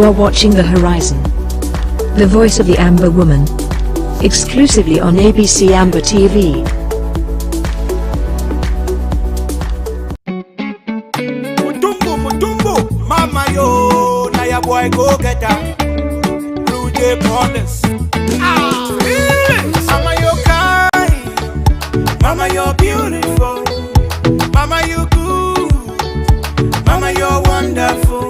are watching The Horizon, the voice of the Amber Woman, exclusively on ABC Amber TV. Mutumbo, mama yo, na ya boy go get her. Blue Jay promise. Mama you kind, mama you're beautiful, mama you good, mama you're wonderful.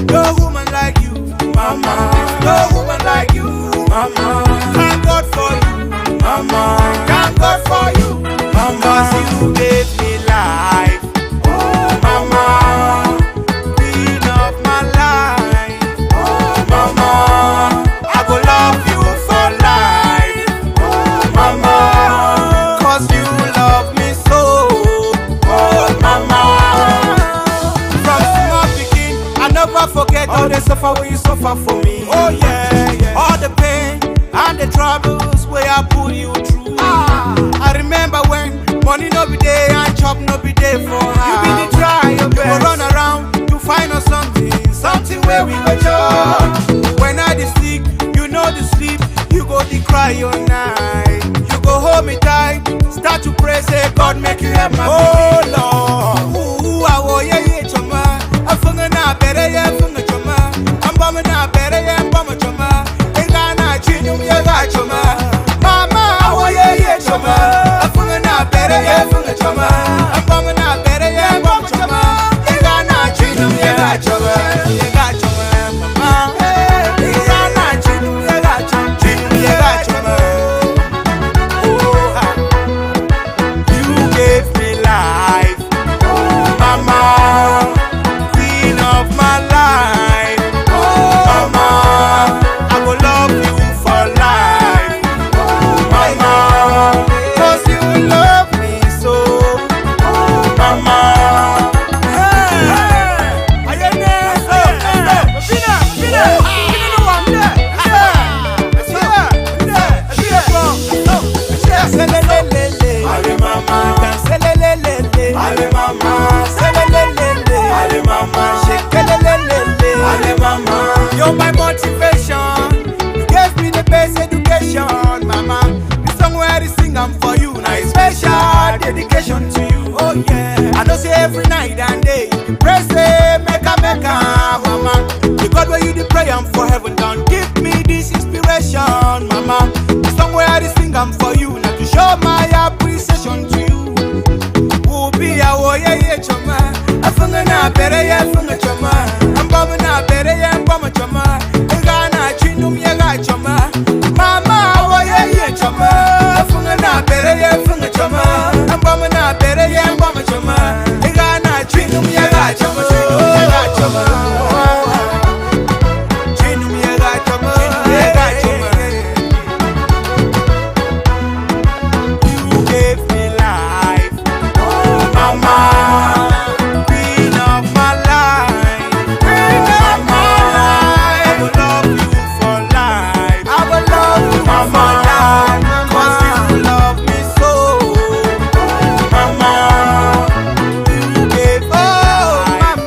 No woman like you, mama. No woman like you, mama. Thank God for you, mama. Thank God for you, mama. 'Cause you gave me life, oh mama. Queen of my life, oh mama. I go love you for life, oh mama. 'Cause you love me so, oh mama. From small beginning, I never forget all the suffer when you suffer for me. Oh yeah, yeah. All the pain and the troubles where I put you through. I remember when money no be there and chop no be there for her. You be the try your best. You go run around to find us something where we go chop. When I dey sick, you know the sleep. You go the cry all night. You go hold me tight, start to pray, say God make you help my oh Lord. Ooh, I wo yeah yeah choma. I'm funga na better yeah funga choma. I'm bombing na better yeah bomba choma. Inga na chinu mi yaga choma. Mama, I wo yeah yeah choma. I'm funga na better yeah funga choma. I'm bombing na better yeah bomba choma. Inga na chinu mi yaga choma. Yaga choma, mama. Inga na chinu mi yaga choma. Chinu mi yaga choma. You gave me life, oh mama, queen of my life, oh mama. I will love you for life, oh mama, 'cause you love me so, oh mama. Ale mama, selelelele. Ale mama, selelelele. Ale mama, shekelelelele. Ale mama, you're my motivation. You gave me the best education, mama. The song where I sing I'm for you, now it's special dedication to you. Oh yeah, I know say every night and day you pray say make a mama. The God where you the pray I'm for heaven, don't give me this inspiration, mama. The song where I sing I'm for you, now to show my appreciation to you. Be a warrior, yeah, choma. I funga na better, yeah, funga choma. I'm bombing na better, yeah, bomba choma. Ingana chinum, yeah, choma. Mama, warrior, yeah, choma. I funga na better, yeah, funga choma. I'm bombing na better, yeah, bomba choma. Ingana chinum, yeah, choma. Chinum, yeah, choma. Chinum, yeah, choma. Chinum, yeah, choma. You gave me life, mama, queen of my life, queen of my life. I will love you for life. I will love you, mama, 'cause you love me so, mama. You gave me life,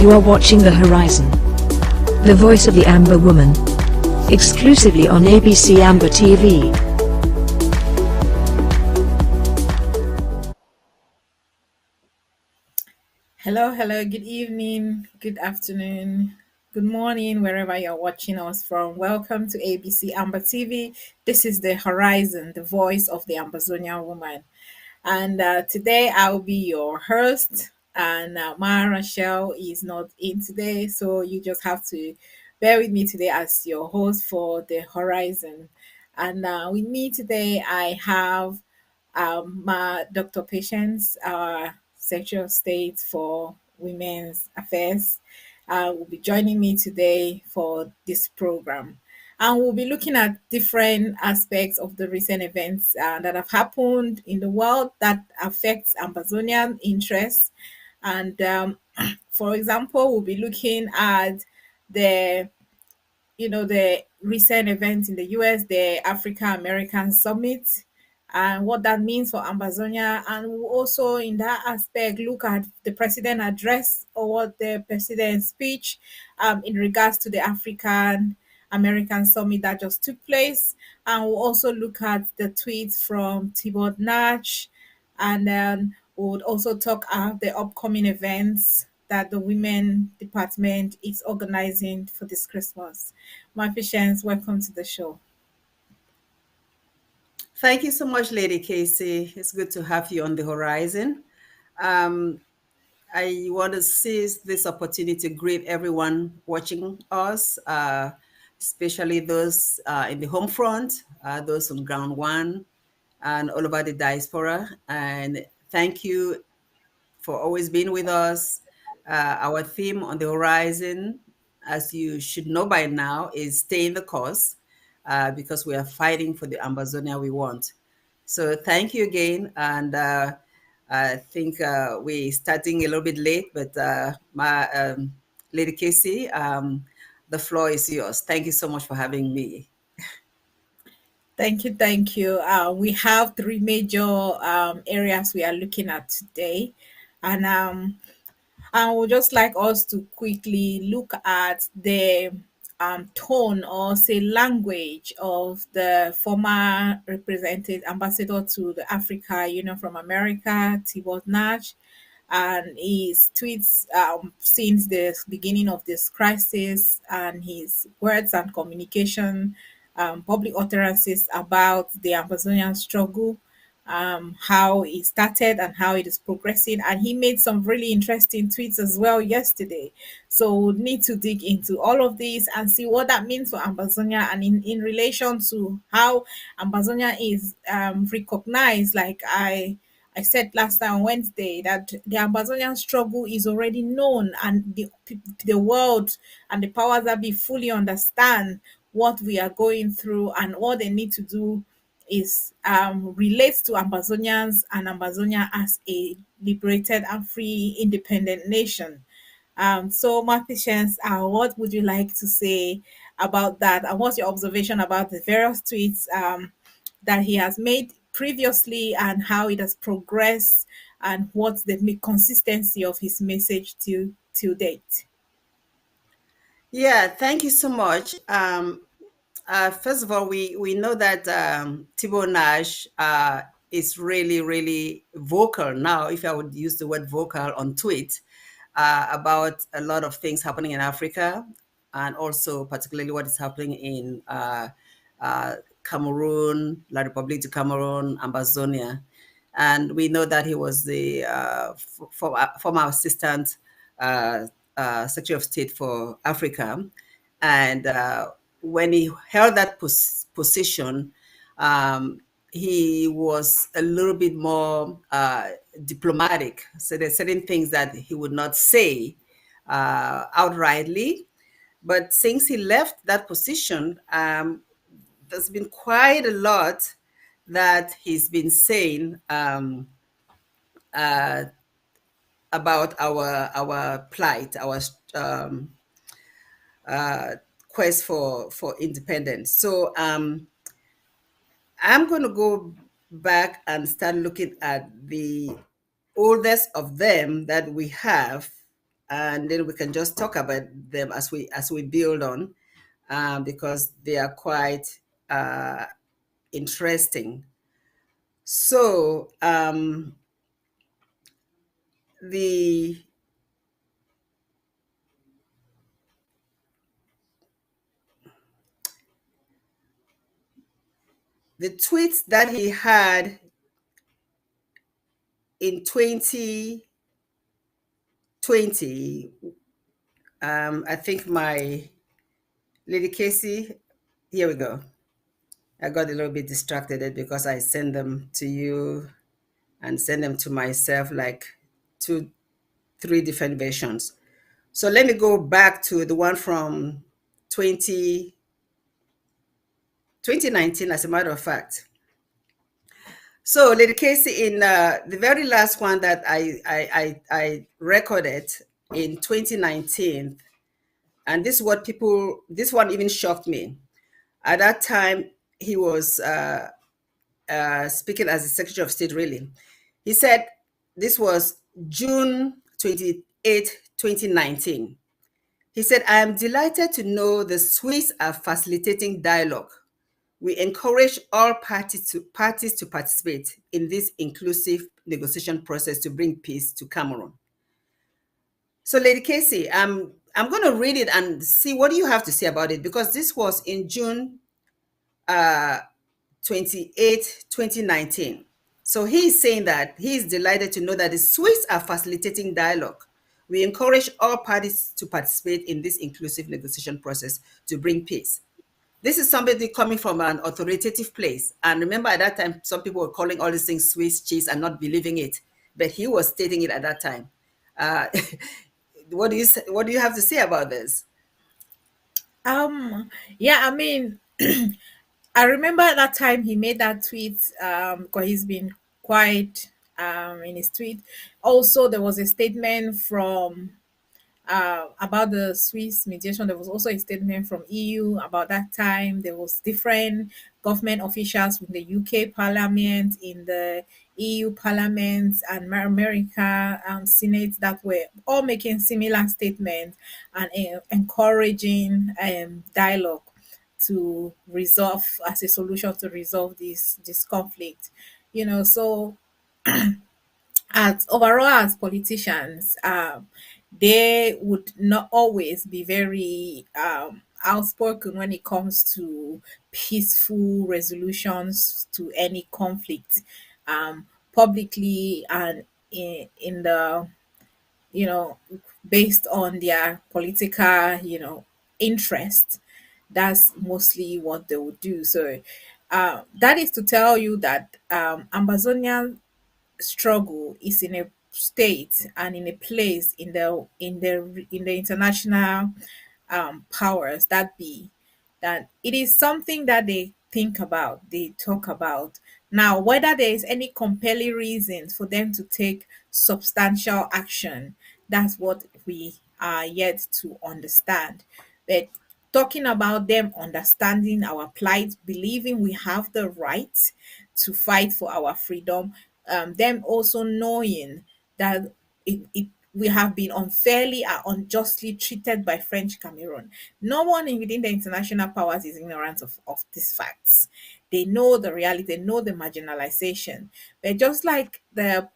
You are watching The Horizon, the voice of the Amber Woman, exclusively on ABC Amber TV. Hello, hello, good evening, good afternoon, good morning, wherever you're watching us from. Welcome to ABC Amber TV. This is The Horizon, the voice of the Ambazonia woman. And today I'll be your host, and Ma Rachel is not in today, so you just have to bear with me today as your host for The Horizon. And with me today, I have my Dr. Patience, Secretary of State for Women's Affairs, will be joining me today for this program. And we'll be looking at different aspects of the recent events that have happened in the world that affects Ambazonian interests. And for example, we'll be looking at the the recent event in the US, the Africa American Summit, and what that means for Ambazonia. And we'll also, in that aspect, look at the president address or what the president's speech in regards to the African American Summit that just took place. And we'll also look at the tweets from Thibaut Nach, and then we would also talk about the upcoming events that the women department is organizing for this Christmas. My patients, welcome to the show. Thank you so much, Lady Casey. It's good to have you on the horizon. Um, I want to seize this opportunity to greet everyone watching us, especially those in the home front, those on ground one, and all over the diaspora. And thank you for always being with us. Our theme on the horizon, as you should know by now, is stay in the course because we are fighting for the Ambazonia we want. So thank you again. And I think we're starting a little bit late, but my Lady Casey, the floor is yours. Thank you so much for having me. Thank you, thank you. We have three major areas we are looking at today, and I would just like us to quickly look at the tone or say language of the former represented ambassador to the Africa Union from America, Thibaut Nach, and his tweets since the beginning of this crisis, and his words and communication, public utterances about the Amazonian struggle, how it started and how it is progressing. And he made some really interesting tweets as well yesterday. So we'll need to dig into all of these and see what that means for Ambazonia, and in relation to how Ambazonia is recognized. Like I said last time on Wednesday that the Amazonian struggle is already known, and the world and the powers that be fully understand what we are going through, and what they need to do is relates to Ambazonians and Ambazonia as a liberated and free independent nation. So my patients, what would you like to say about that? And what's your observation about the various tweets that he has made previously, and how it has progressed, and what's the consistency of his message to date? Yeah, thank you so much. First of all, we know that Thibaut Nash is really, really vocal now, if I would use the word vocal on tweet, about a lot of things happening in Africa, and also particularly what is happening in Cameroon, La République du Cameroon, Ambazonia. And we know that he was the former assistant Secretary of State for Africa. And when he held that position, he was a little bit more diplomatic. So there's certain things that he would not say outrightly. But since he left that position, there's been quite a lot that he's been saying uh, about our plight, our um, uh, quest for independence. So I'm going to go back and start looking at the oldest of them that we have, and then we can just talk about them as we build on, because they are quite interesting. So the tweets that he had in 2020, I think my Lady Casey, here we go. I got a little bit distracted because I send them to you and send them to myself, like 3 different versions. So let me go back to the one from 2019, as a matter of fact. So, Lady Casey, in the very last one that I recorded in 2019, and this is what this one even shocked me. At that time, he was speaking as the Secretary of State, really. He said, this was June 28, 2019. He said, I am delighted to know the Swiss are facilitating dialogue. We encourage all parties to participate in this inclusive negotiation process to bring peace to Cameroon. So, Lady Casey, I'm going to read it and see what you have to say about it, because this was in June 28, 2019. So he is saying that he is delighted to know that the Swiss are facilitating dialogue. We encourage all parties to participate in this inclusive negotiation process to bring peace. This is somebody coming from an authoritative place. And remember, at that time, some people were calling all these things Swiss cheese and not believing it. But he was stating it at that time. What do you have to say about this? Yeah, I mean, I remember at that time he made that tweet, because he's been quite in his tweet. Also, there was a statement from about the Swiss mediation. There was also a statement from EU about that time. There was different government officials in the UK Parliament, in the EU Parliament, and America Senate that were all making similar statements and encouraging dialogue to resolve, as a solution to resolve this conflict. So as overall, as politicians, they would not always be very outspoken when it comes to peaceful resolutions to any conflict, publicly and in the, you know based on their political, interest. That's mostly what they would do. So that is to tell you that Ambazonia struggle is in a state and in a place in the international powers that be, that it is something that they think about, they talk about. Now, whether there is any compelling reason for them to take substantial action, that's what we are yet to understand. But talking about them understanding our plight, believing we have the right to fight for our freedom, them also knowing that we have been unfairly or unjustly treated by French Cameroon. No one within the international powers is ignorant of these facts. They know the reality, they know the marginalization. But just like the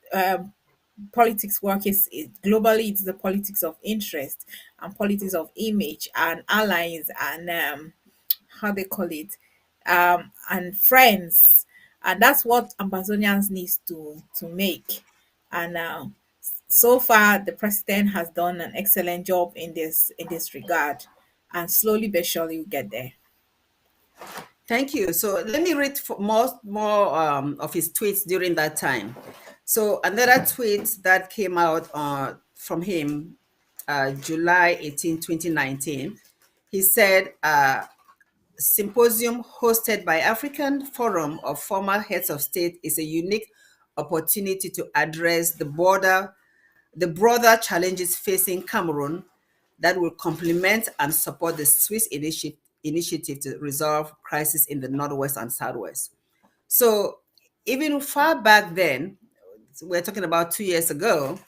politics work is globally, it's the politics of interest and politics of image and allies and how they call it, and friends. And that's what Ambazonians needs to make. And so far the president has done an excellent job in this regard, and slowly but surely we get there. Thank you. So let me read more of his tweets during that time. So another tweet that came out from him, July 18, 2019, he said, symposium hosted by African Forum of Former Heads of State is a unique opportunity to address the broader challenges facing Cameroon that will complement and support the Swiss initiative to resolve crisis in the Northwest and Southwest. So even far back then, we're talking about 2 years ago,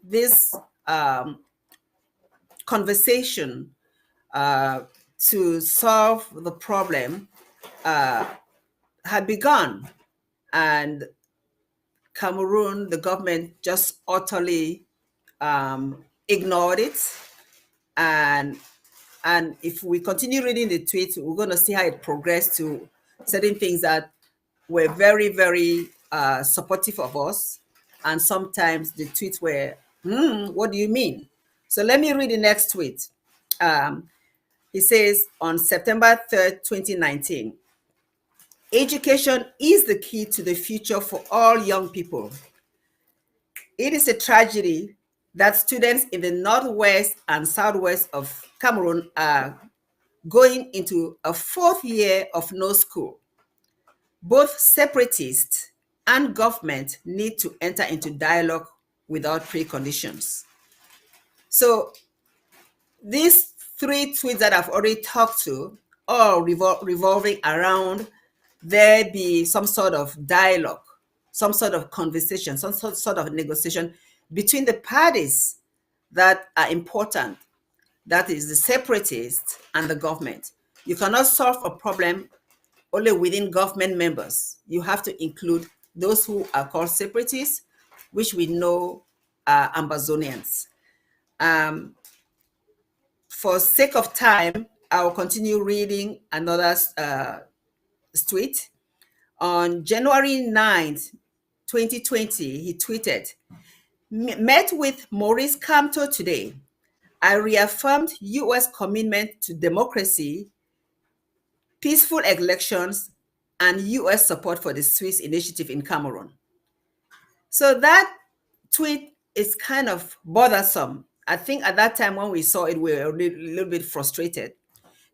this um, conversation uh, to solve the problem had begun. And Cameroon, the government just utterly ignored it. And if we continue reading the tweet, we're going to see how it progressed to certain things that were very, very supportive of us. And sometimes the tweets were, what do you mean? So let me read the next tweet. He says on September 3rd, 2019, education is the key to the future for all young people. It is a tragedy that students in the northwest and southwest of Cameroon are going into a fourth year of no school. Both separatists and government need to enter into dialogue without preconditions. So these three tweets that I've already talked to, all revolving around there be some sort of dialogue, some sort of conversation, some sort of negotiation between the parties that are important, that is the separatists and the government. You cannot solve a problem only within government members. You have to include those who are called separatists, which we know are Ambazonians. For sake of time, I will continue reading another tweet. On January 9th, 2020, he tweeted, met with Maurice Kamto today. I reaffirmed U.S. commitment to democracy, peaceful elections, and U.S. support for the Swiss initiative in Cameroon. So that tweet is kind of bothersome. I think at that time when we saw it, we were a little bit frustrated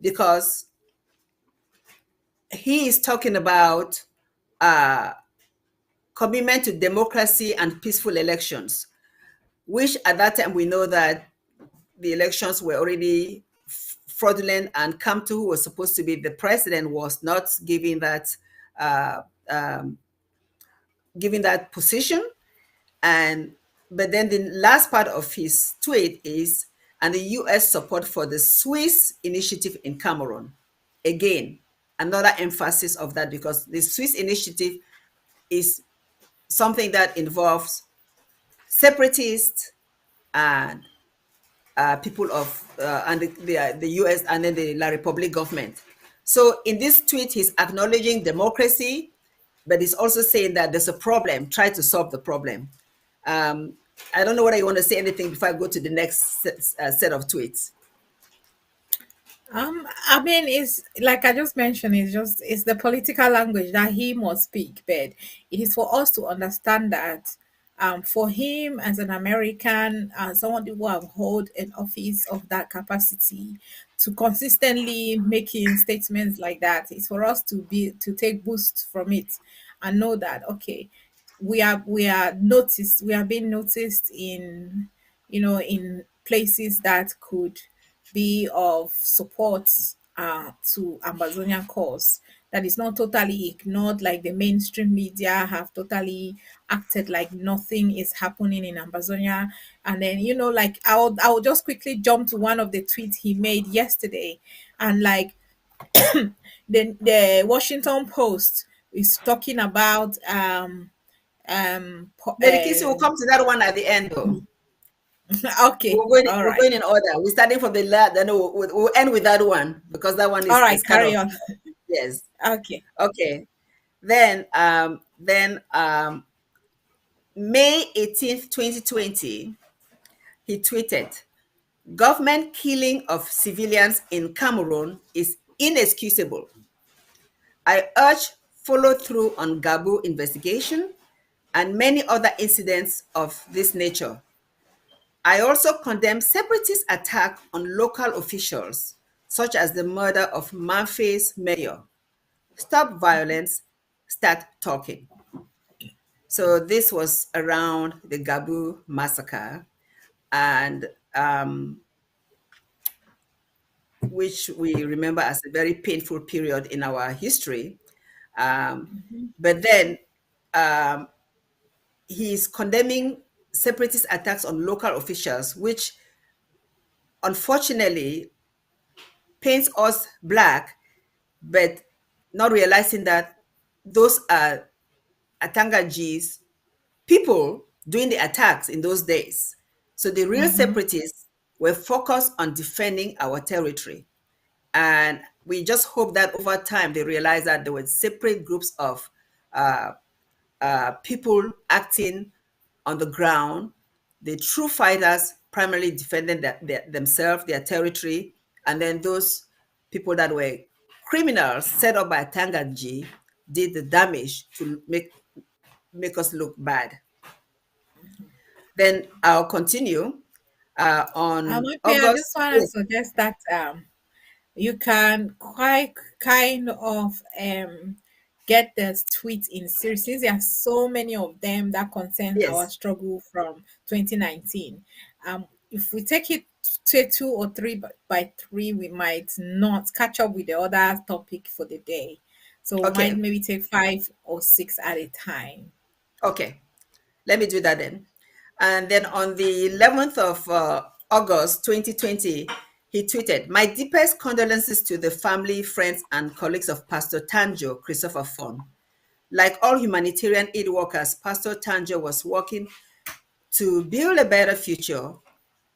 because he is talking about commitment to democracy and peaceful elections, which at that time we know that the elections were already fraudulent, and Kamto, who was supposed to be the president, was not given that position. But then the last part of his tweet is, and the U.S. support for the Swiss initiative in Cameroon. Again, another emphasis of that, because the Swiss initiative is something that involves separatists and people of and the U.S. and then the La Republique government. So in this tweet, he's acknowledging democracy, but he's also saying that there's a problem. Try to solve the problem. I don't know whether you want to say anything before I go to the next set of tweets. I mean, it's like I just mentioned, it's the political language that he must speak, but it is for us to understand that for him as an American, someone who have hold an office of that capacity to consistently making statements like that, is for us to take boost from it and know that okay, we are being noticed in in places that could be of support to Ambazonian cause, that is not totally ignored, like the mainstream media have totally acted like nothing is happening in Ambazonia. And then like I'll just quickly jump to one of the tweets he made yesterday, and like the Washington Post is talking about Lady Kissy will come to that one at the end, though. okay, all We're right, going in order. We're starting from the last, then we'll end with that one because that one is, all right, is kind carry of, on. yes. Okay. Okay. Then May 18th, 2020, he tweeted, government killing of civilians in Cameroon is inexcusable. I urge follow through on Gabu investigation and many other incidents of this nature. I also condemn separatist attack on local officials, such as the murder of Manfay's mayor. Stop violence, start talking. So this was around the Gabu massacre, and which we remember as a very painful period in our history. But then he's condemning separatist attacks on local officials, which unfortunately paints us black, but not realizing that those are Atangaji's people doing the attacks in those days. So the real Mm-hmm. separatists were focused on defending our territory. And we just hope that over time they realize that there were separate groups of uh, people acting on the ground. The true fighters primarily defended themselves, their territory, and then those people that were criminals set up by Tangaji did the damage to make us look bad. Then I'll continue on Okay, I just August want to 8th. suggest that you can quite kind of get the tweet in series since there are so many of them that concern our Yes. struggle from 2019. If we take it to two or three by three, we might not catch up with the other topic for the day. So we might Okay. maybe take five or six at a time. Okay. Let me do that then. And then on the 11th of August 2020, he tweeted, "My deepest condolences to the family, friends, and colleagues of Pastor Tanjo Christopher Fon. Like all humanitarian aid workers, Pastor Tanjo was working to build a better future.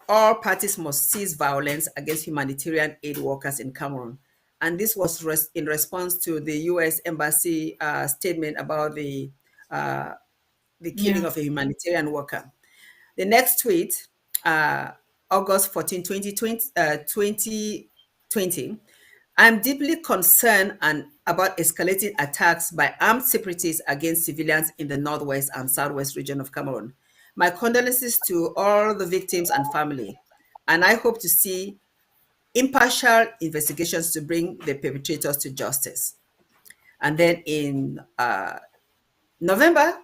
All parties must cease violence against humanitarian aid workers in Cameroon." And this was in response to the U.S. Embassy statement about the killing Yeah. of a humanitarian worker. The next tweet, uh, August 14, 2020, "I'm deeply concerned and about escalating attacks by armed separatists against civilians in the northwest and southwest region of Cameroon. My condolences to all the victims and family, and I hope to see impartial investigations to bring the perpetrators to justice." And then in November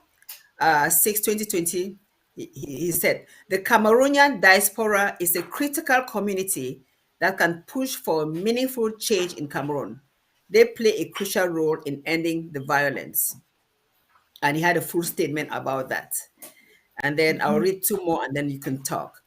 6, 2020, he said, "The Cameroonian diaspora is a critical community that can push for meaningful change in Cameroon. They play a crucial role in ending the violence." And he had a full statement about that. And then I'll read two more and then you can talk.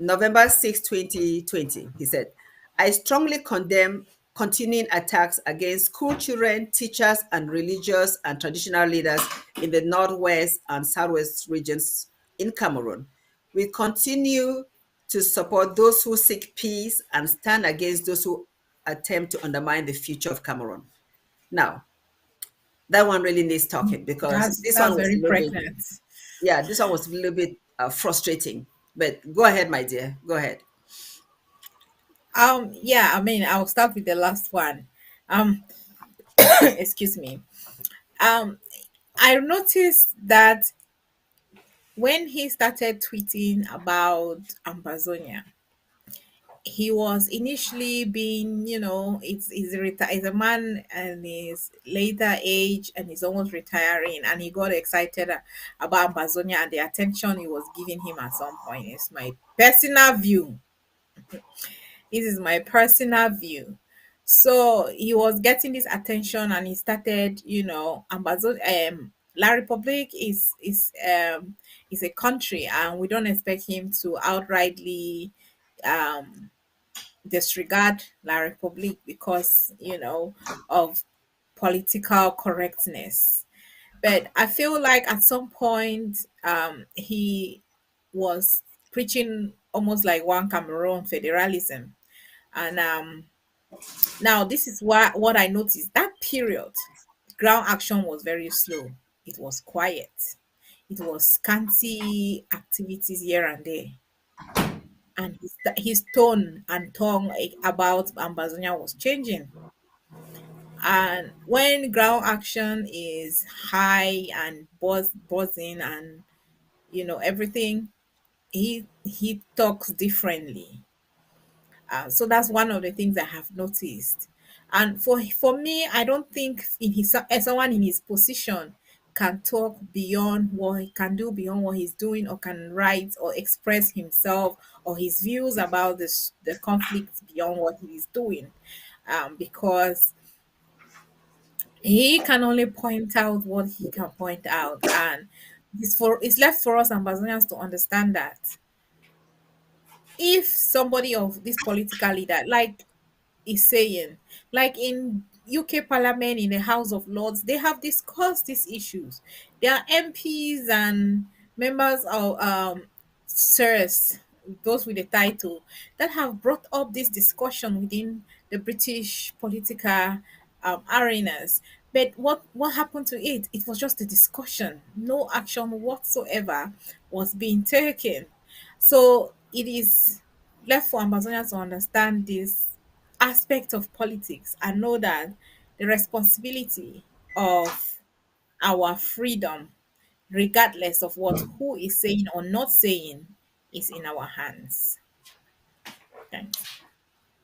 November 6, 2020, he said, "I strongly condemn continuing attacks against school children, teachers, and religious and traditional leaders in the Northwest and Southwest regions in Cameroon. We continue to support those who seek peace and stand against those who attempt to undermine the future of Cameroon." Now, that one really needs talking because this one That's was a very little bit, pregnant. yeah, this one was a little bit frustrating. But go ahead, my dear. Go ahead. Yeah, I mean, I'll start with the last one. Um, excuse me. Um, I noticed that when he started tweeting about Ambazonia, he was initially being, he's a man and his later age and he's almost retiring, and he got excited about Ambazonia and the attention he was giving him at some point. It's my personal view. This is my personal view. So he was getting this attention and he started, La Republic is a country and we don't expect him to outrightly um disregard La Republic because, of political correctness. But I feel like at some point he was preaching almost like one Cameroon federalism. And now this is what I noticed. That period, ground action was very slow. It was quiet. It was scanty activities here and there. And his tone and tongue about Ambazonia was changing. And when ground action is high and buzzing and everything, he talks differently. So that's one of the things I have noticed. And for me, I don't think in his someone in his position can talk beyond what he can do, beyond what he's doing, or can write or express himself or his views about the conflict beyond what he's doing, because he can only point out what he can point out. And it's left for us Ambazonians to understand that if somebody of this political leader, like is saying, like in UK Parliament, in the House of Lords, they have discussed these issues. There are MPs and members of sirs, those with the title, that have brought up this discussion within the British political arenas. But what happened to it? It was just a discussion. No action whatsoever was being taken. So it is left for Amazonians to understand this aspect of politics and know that the responsibility of our freedom, regardless of what who is saying or not saying, is in our hands. Thanks.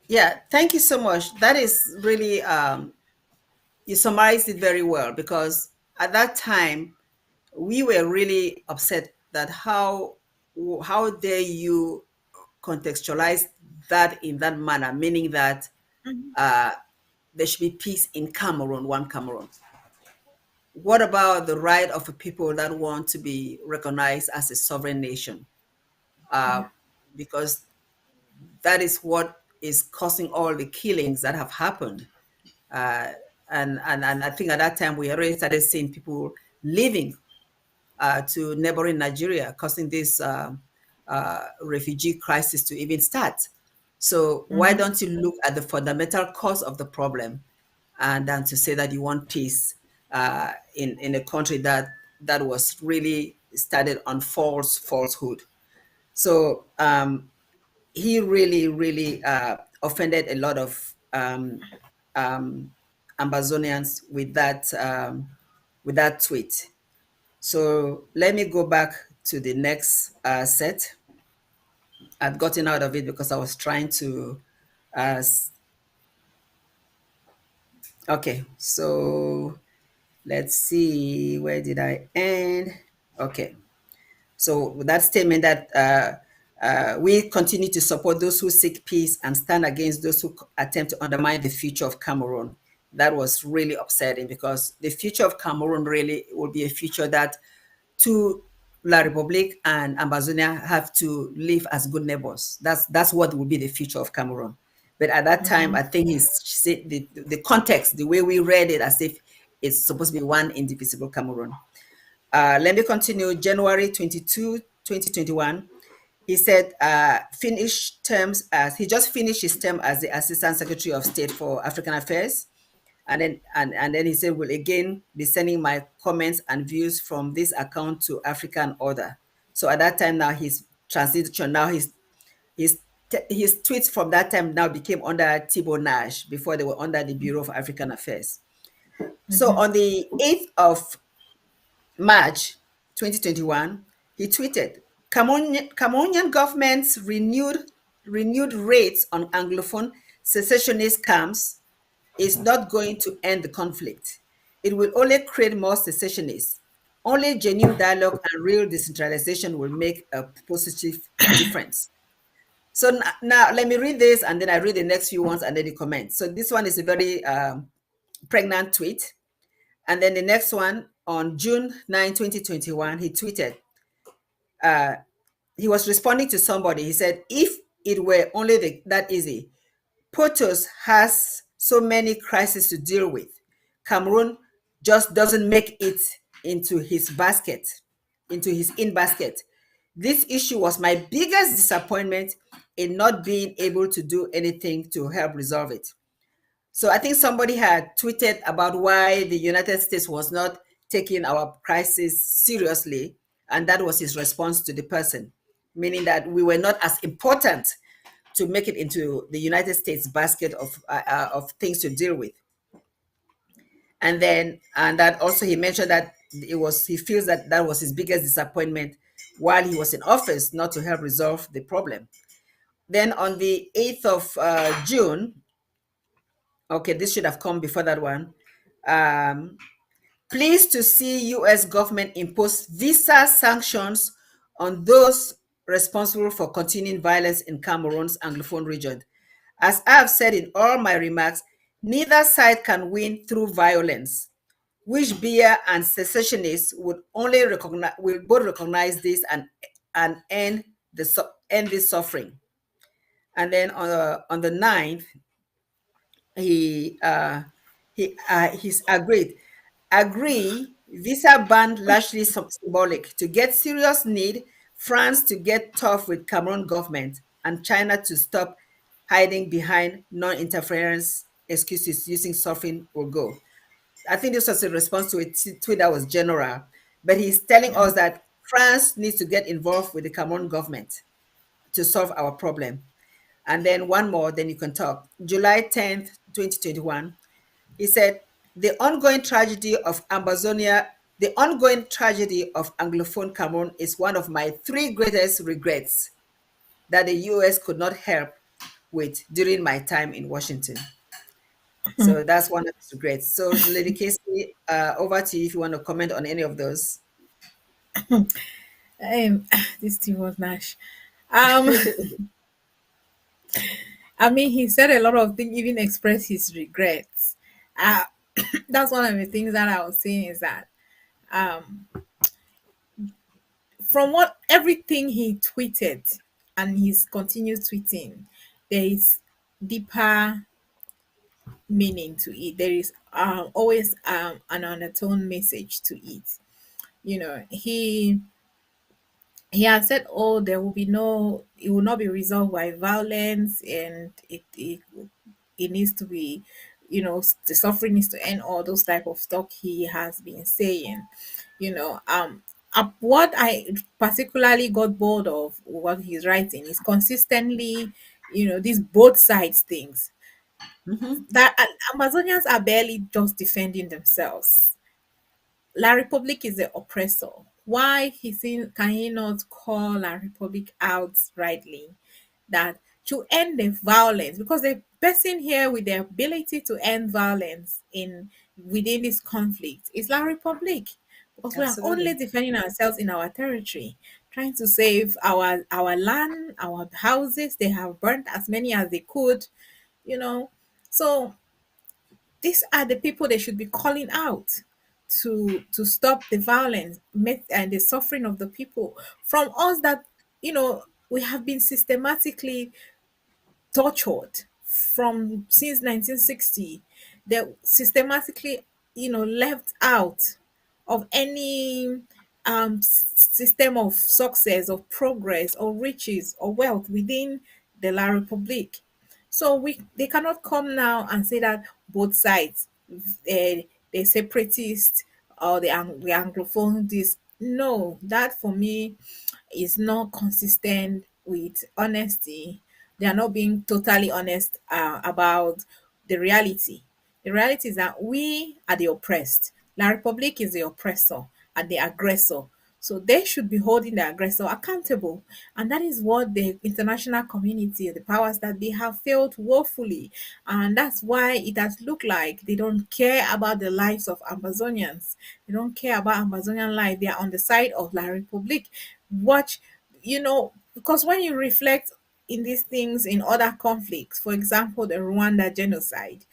Yeah, thank you so much. That is really, you summarized it very well, because at that time we were really upset that how dare you contextualize that in that manner, meaning that Mhm. uh, there should be peace in Cameroon, one Cameroon. What about the right of a people that want to be recognized as a sovereign nation? Uh, Yeah. because that is what is causing all the killings that have happened. Uh, and I think at that time we already started seeing people leaving to neighboring Nigeria, causing this refugee crisis to even start. So why Mm-hmm. don't you look at the fundamental cause of the problem, and then to say that you want peace in a country that was really started on falsehood. So he really, really offended a lot of um, Ambazonians with that tweet. So let me go back to the next set. I'd gotten out of it because I was trying to. Uh, okay, so let's see, where did I end? Okay, so that statement that we continue to support those who seek peace and stand against those who attempt to undermine the future of Cameroon. That was really upsetting, because the future of Cameroon really will be a future that to La Republique and Ambazonia have to live as good neighbors. That's what will be the future of Cameroon. But at that time, Mm-hmm. I think the context, the way we read it, as if it's supposed to be one indivisible Cameroon. Let me continue. January 22, 2021. He said finished terms as he just finished his term as the Assistant Secretary of State for African Affairs. And then he said, will again be sending my comments and views from this account to African Order. So at that time now his transition, now his tweets from that time now became under Thibault Nash. Before they were under the Bureau of African Affairs. So Mm-hmm. on the 8th of March 2021, he tweeted, Cameroonian government's renewed raids on Anglophone secessionist camps is not going to end the conflict. It will only create more secessionists. Only genuine dialogue and real decentralization will make a positive difference. So now let me read this, and then I read the next few ones and then the comments. So this one is a very pregnant tweet. And then the next one on June 9, 2021, he tweeted, he was responding to somebody. He said, if it were only that easy, Portos has so many crises to deal with. Cameroon just doesn't make it into his basket, into his in basket. This issue was my biggest disappointment in not being able to do anything to help resolve it. So I think somebody had tweeted about why the United States was not taking our crisis seriously, and that was his response to the person, meaning that we were not as important to make it into the United States basket of things to deal with. And that also he mentioned that he feels that that was his biggest disappointment while he was in office, not to help resolve the problem. Then on the 8th of June, okay, this should have come before that one. Um, Pleased to see U.S. government impose visa sanctions on those responsible for continuing violence in Cameroon's Anglophone region. As I have said in all my remarks, neither side can win through violence. which Beer and secessionists would only recognize, will both recognize this and end this suffering. And then on the 9th, he he's agreed. Agree, visa ban largely symbolic. To get serious, need France to get tough with Cameroon government and China to stop hiding behind non-interference excuses using suffering will go. I think this was a response to a tweet that was general, but he's telling us that France needs to get involved with the Cameroon government to solve our problem. And then one more, then you can talk. July 10th, 2021, he said, the ongoing tragedy of Anglophone Cameroon is one of my three greatest regrets that the US could not help with during my time in Washington. So that's one of his regrets. So, Lady Casey, over to you if you want to comment on any of those. This thing was Nash. Um, I mean, he said a lot of things, even expressed his regrets. Uh, that's one of the things that I was saying is that um, from what everything he tweeted and he's continued tweeting, there is deeper meaning to it. There is always an undertone message to it. You know, he has said, "Oh, there will be no. It will not be resolved by violence, and it needs to be, the suffering needs to end. All those type of stuff he has been saying, you know. What I particularly got bored of what he's writing is consistently, these both sides things Mhm. that Amazonians are barely just defending themselves. La Republic is the oppressor. Why can he not call La Republic out rightly that to end the violence? Because the person here with the ability to end violence in within this conflict is La Republic. Because we are only Absolutely. defending ourselves in our territory, trying to save our land, our houses. They have burnt as many as they could, you know. So these are the people they should be calling out to stop the violence and the suffering of the people from us that we have been systematically tortured from since 1960. They're systematically left out of any system of success or progress or riches or wealth within the La Republique. So they cannot come now and say that both sides, the separatist or the anglophone, this. No, that for me is not consistent with honesty. They are not being totally honest about the reality. The reality is that we are the oppressed. La Republic is the oppressor and the aggressor. So they should be holding the aggressor accountable. And that is what the international community, the powers that they have failed woefully. And that's why it has looked like they don't care about the lives of Amazonians. They don't care about Amazonian life. They are on the side of La Republic. Watch, because when you reflect in these things in other conflicts, for example, the Rwanda genocide,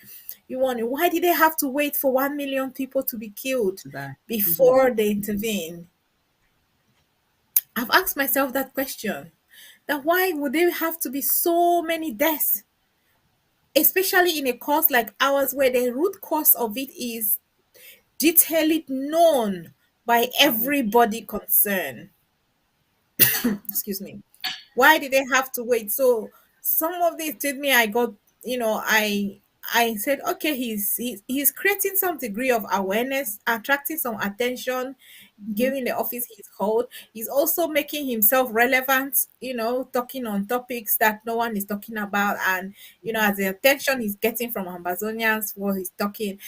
you wonder why did they have to wait for 1 million people to be killed That. Mhm. before they intervene? I've asked myself that question. That why would there have to be so many deaths, especially in a cause like ours where the root cause of it is detailedly known by Mhm. everybody concerned? Excuse me. Why did they have to wait? So some of the statement I got, I said, okay, he's creating some degree of awareness, attracting some attention, Mhm. giving the office his hold. He's also making himself relevant, talking on topics that no one is talking about. And, as the attention he's getting from Ambazonians, what he's talking,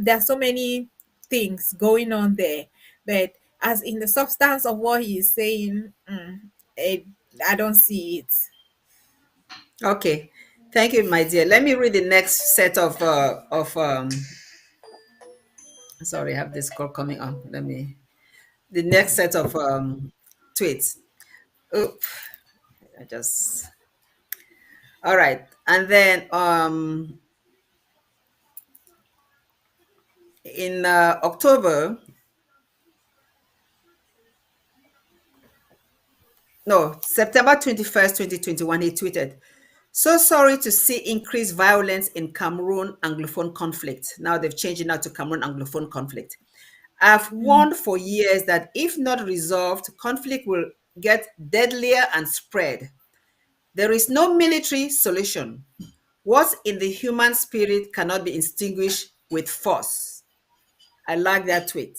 there are so many things going on there. But as in the substance of what he is saying, it, I don't see it. Okay. Thank you, my dear. Let me read the next set of sorry, I have this call coming on. Let me the next set of tweets. Oop, I just all right. And then In October, no, September 21st, 2021, he tweeted, "So sorry to see increased violence in Cameroon Anglophone conflict." Now they've changed it now to Cameroon Anglophone conflict. "I've warned for years that if not resolved, conflict will get deadlier and spread. There is no military solution. What's in the human spirit cannot be extinguished with force." I like that tweet.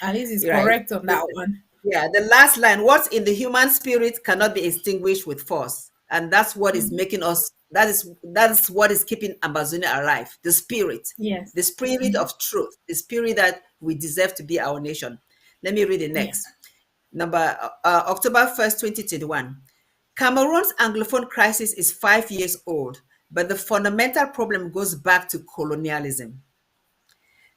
At least it's Right. correct on that one. Yeah, the last line, "What's in the human spirit cannot be extinguished with force." And that's what is Mhm. making us, that is what is keeping Ambazonia alive. Yes. The spirit Mhm. of truth, the spirit that we deserve to be our nation. Let me read the Yeah. next. October 1st, 2021. Cameroon's Anglophone crisis is 5 years old, but the fundamental problem goes back to colonialism.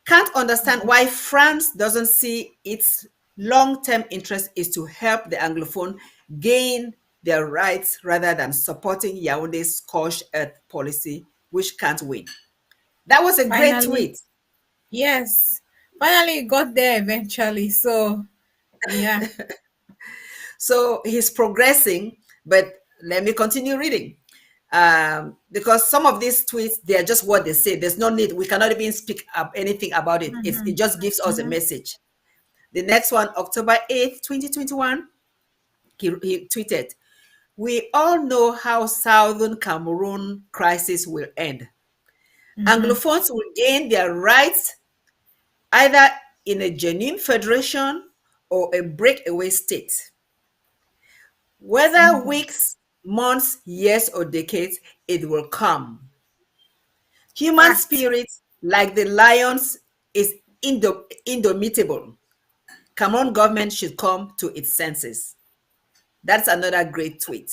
Can't understand why France doesn't see its long-term interest is to help the Anglophone gain their rights rather than supporting Yaoundé's scorched earth policy, which can't win. That was a great Finally, tweet. yes. Finally, it got there eventually. So, yeah. So he's progressing, but let me continue reading. Because some of these tweets, they are just what they say. There's no need. We cannot even speak up anything about it. It Mhm. just gives us a Mhm. message. The next one, October 8th, 2021, he tweeted, "We all know how Southern Cameroon crisis will end. Mhm. Anglophones will gain their rights either in a genuine federation or a breakaway state. Whether Simple. weeks, months, years, or decades, it will come. Human Fact. spirit, like the lions, is indomitable. Cameroon government should come to its senses." That's another great tweet.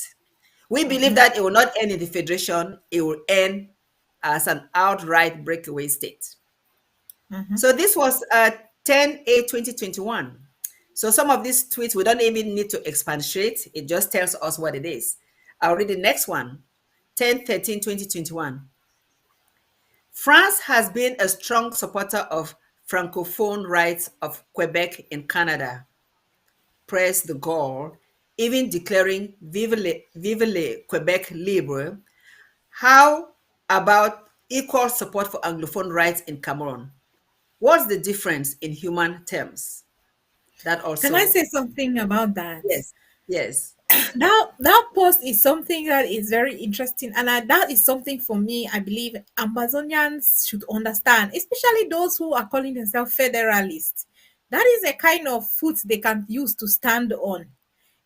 We believe Mhm. that it will not end in the federation, it will end as an outright breakaway state. Mhm. So this was 10/8 2021. So some of these tweets, we don't even need to expatiate, it just tells us what it is. I'll read the next one. 10/13 2021. France has been a strong supporter of Francophone rights of Quebec in Canada. Press de Gaulle, even declaring Vive le Quebec libre. How about equal support for Anglophone rights in Cameroon? What's the difference in human terms? That Can I also, say something about that? yes, yes. That post is something that is very interesting, and that is something for me. I believe Ambazonians should understand, especially those who are calling themselves federalists. That is a kind of foot they can use to stand on,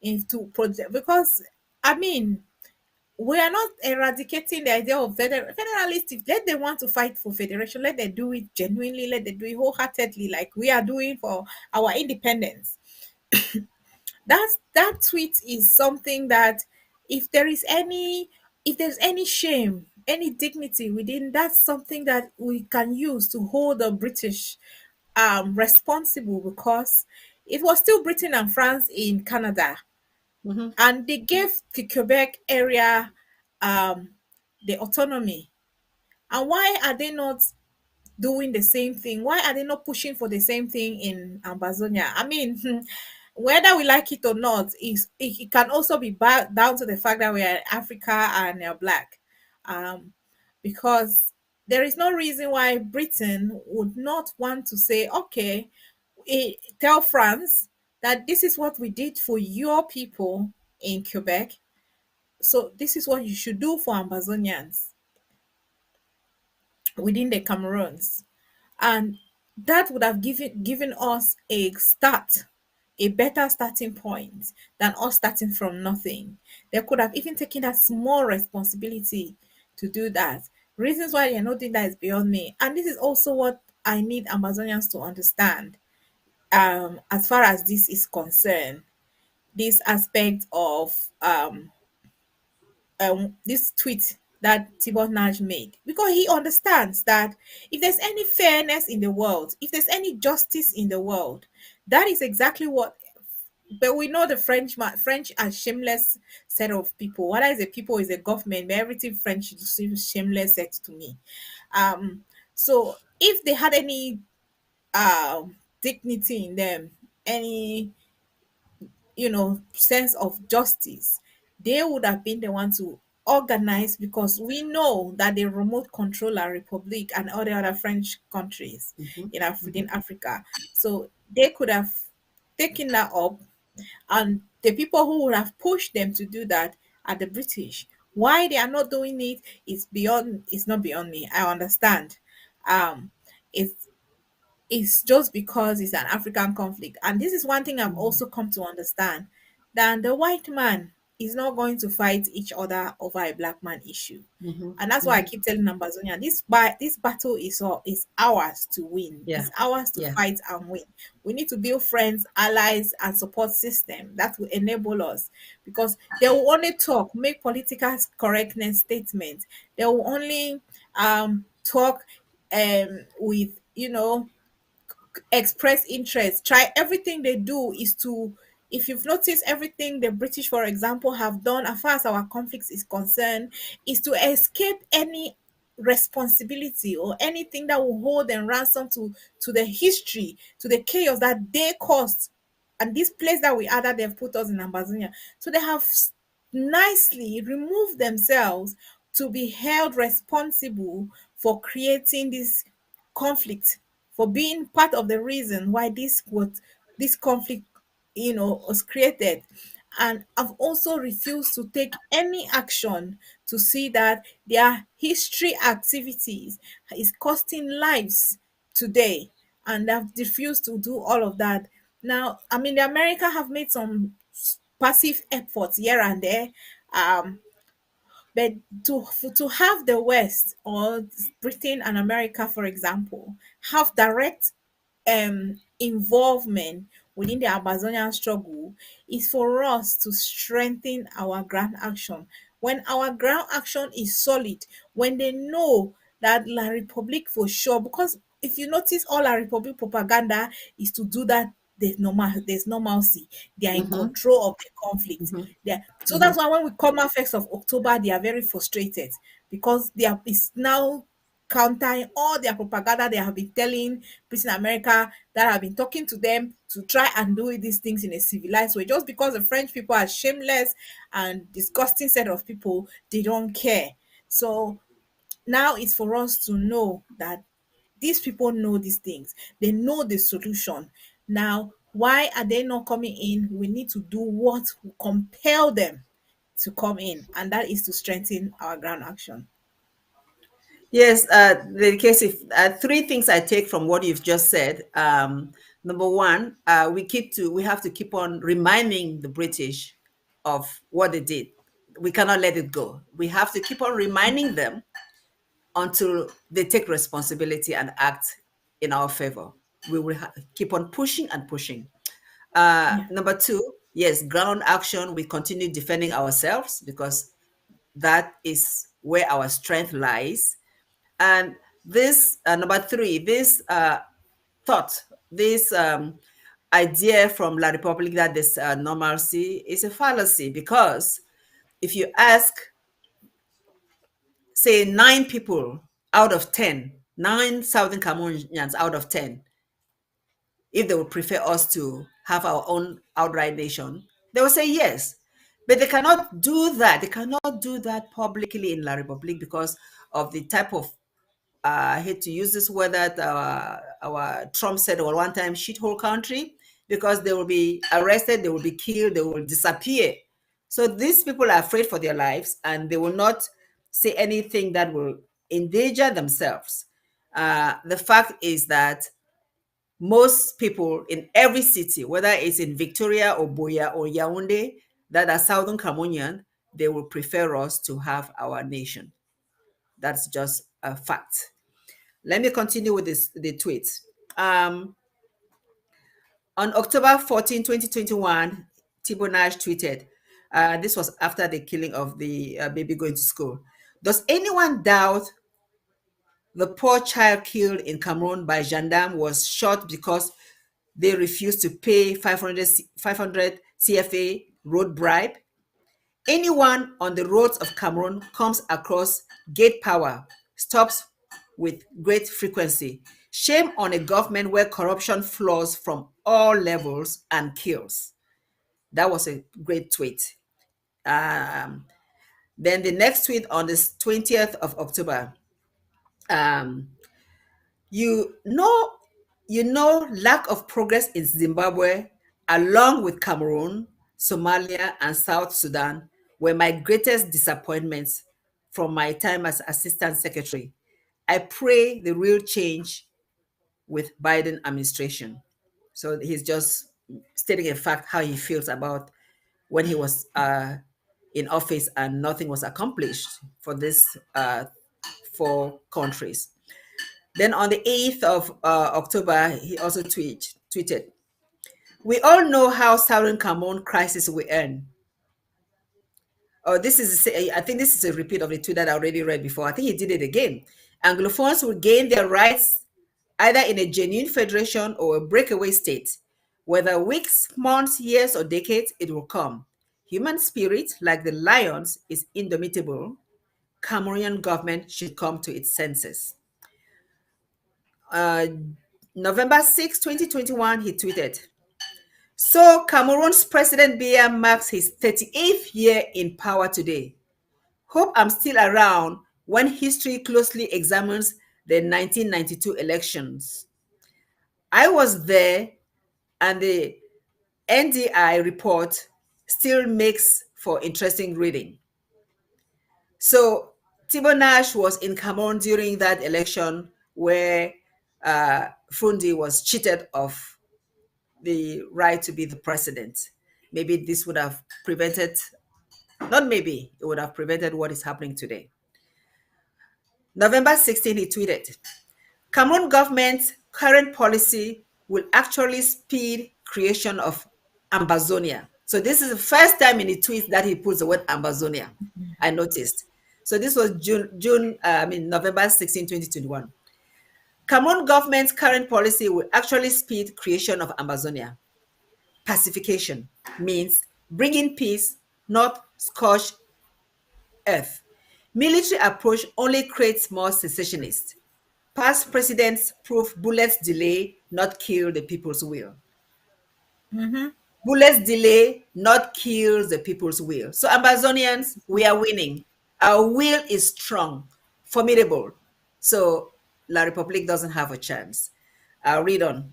into project. Because I mean, we are not eradicating the idea of federalists. If let them want to fight for federation, let them do it genuinely. Let them do it wholeheartedly, like we are doing for our independence. That tweet is something that if there is any if there's any shame, any dignity within, that's something that we can use to hold the British responsible, because it was still Britain and France in Canada, Mhm. and they gave the Quebec area um the autonomy. And why are they not doing the same thing? Why are they not pushing for the same thing in Ambazonia? I mean, whether we like it or not, it can also be back down to the fact that we are in Africa and they're black. Um, because there is no reason why Britain would not want to say, okay, tell France that this is what we did for your people in Quebec. So this is what you should do for Ambazonians within the Cameroons. And that would have given us a start, a better starting point than us starting from nothing. They could have even taken that small responsibility to do that. Reasons why they're not doing that is beyond me. And this is also what I need Amazonians to understand, as far as this is concerned. This aspect of this tweet that Thibaut Nage made, because he understands that if there's any fairness in the world, if there's any justice in the world, that is exactly what. But we know the French are shameless set of people. Whether it's a people is a government, but everything French seems shameless set to me. Um, so if they had any dignity in them, any sense of justice, they would have been the ones to organize, because we know that they remote control our republic and all the other French countries Mhm, within mhm. Africa. So they could have taken that up, and the people who would have pushed them to do that are the British. Why they are not doing it is beyond. It's not beyond me. I understand. Um, it's it's just because it's an African conflict. And this is one thing I've also come to understand, that the white man is not going to fight each other over a black man issue. Mhm, And that's why I mhm. keep telling Ambazonia, this battle is ours to win. Yeah, It's ours to yeah. fight and win. We need to build friends, allies, and support system that will enable us, because they will only talk, make political correctness statements. They will only talk with express interest. Try everything they do is to, if you've noticed, everything the British, for example, have done as far as our conflicts is concerned, is to escape any responsibility or anything that will hold them ransom to the history, to the chaos that they caused, and this place that we are, that they've put us in Ambazonia. So they have nicely removed themselves to be held responsible for creating this conflict, for being part of the reason why this conflict was created. And I've also refused to take any action to see that their history activities is costing lives today, and I've refused to do all of that. Now, I mean, the America have made some passive efforts here and there, um but to have the West, or Britain and America, for example, have direct involvement within the Amazonian struggle, is for us to strengthen our ground action. When our ground action is solid, when they know that La Republique for sure, because if you notice, all La Republique propaganda is to do that. There's normalcy. They are in Mhm, control of the conflict. mhm, So that's mhm. why when we come out 1st of October, they are very frustrated, because they are it's now countering all their propaganda they have been telling Britain America, that have been talking to them to try and do these things in a civilized way. Just because the French people are shameless and disgusting set of people, they don't care. So now it's for us to know that these people know these things. They know the solution. Now, why are they not coming in? We need to do what will compel them to come in, and that is to strengthen our ground action. Yes, the case if three things I take from what you've just said. Number one, we have to keep on reminding the British of what they did. We cannot let it go. We have to keep on reminding them until they take responsibility and act in our favor. We will keep on pushing and pushing. Yeah. Number two, yes, ground action. We continue defending ourselves because that is where our strength lies. And this, number three, this thought, this idea from La Republique that this normalcy is a fallacy, because if you ask, say, 9 people out of 10, 9 Southern Cameroonians out of 10, if they would prefer us to have our own outright nation, they will say yes. But they cannot do that. They cannot do that publicly in La Republique because of the type of I hate to use this word that our Trump said one time, shithole country, because they will be arrested, they will be killed, they will disappear. So these people are afraid for their lives, and they will not say anything that will endanger themselves. The fact is that most people in every city, whether it's in Victoria or Buea or Yaoundé, that are Southern Cameroonian, they will prefer us to have our nation. That's just a fact. Let me continue with the tweet. Um, on October 14, 2021, Tibo Nash tweeted, this was after the killing of the baby going to school. Does anyone doubt the poor child killed in Cameroon by gendarme was shot because they refused to pay 500 CFA road bribe? Anyone on the roads of Cameroon comes across gate power, stops with great frequency. Shame on a government where corruption flows from all levels and kills. That was a great tweet. Um, then the next tweet on the 20th of October, um, you know, lack of progress in Zimbabwe, along with Cameroon, Somalia, and South Sudan, were my greatest disappointments from my time as Assistant Secretary. I pray the real change with Biden administration. So he's just stating a fact how he feels about when he was in office and nothing was accomplished for this four countries. Then on the 8th of October, he also tweeted, "We all know how Southern Cameroon crisis will end." Oh, I think this is a repeat of the tweet that I already read before. I think he did it again. Anglophones will gain their rights either in a genuine federation or a breakaway state. Whether weeks, months, years, or decades, it will come. Human spirit, like the lions, is indomitable. Cameroonian government should come to its senses. Uh, November 6, 2021, he tweeted, "So Cameroon's President Biya marks his 38th year in power today. Hope I'm still around when history closely examines the 1992 elections. I was there, and the NDI report still makes for interesting reading." So Thibault Nash was in Cameroon during that election where Frundi was cheated of the right to be the president. Maybe this would have prevented, not maybe, it would have prevented what is happening today. November 16, he tweeted, "Cameroon government's current policy will actually speed creation of Ambazonia." So this is the first time in the tweet that he puts the word Ambazonia, I noticed. So this was November 16, 2021. "Cameroon government's current policy will actually speed creation of Ambazonia. Pacification means bringing peace, not scorched earth. Military approach only creates more secessionists. Past presidents prove bullets delay, not kill the people's will." Bullets delay, not kill the people's will. So Ambazonians, we are winning. Our will is strong, formidable. So La Republique doesn't have a chance. I'll read on.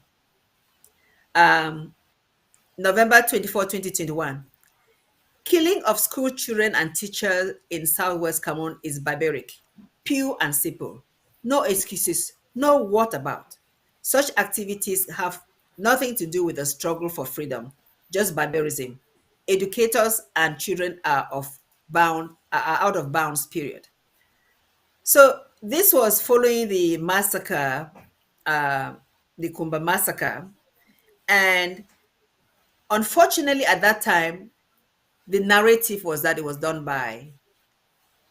November 24, 2021. "Killing of school children and teachers in Southwest Cameroon is barbaric, pure and simple. No excuses, no what about. Such activities have nothing to do with the struggle for freedom, just barbarism. Educators and children are out of bounds, period." So this was following the massacre, the Kumba massacre. And unfortunately, at that time, the narrative was that it was done by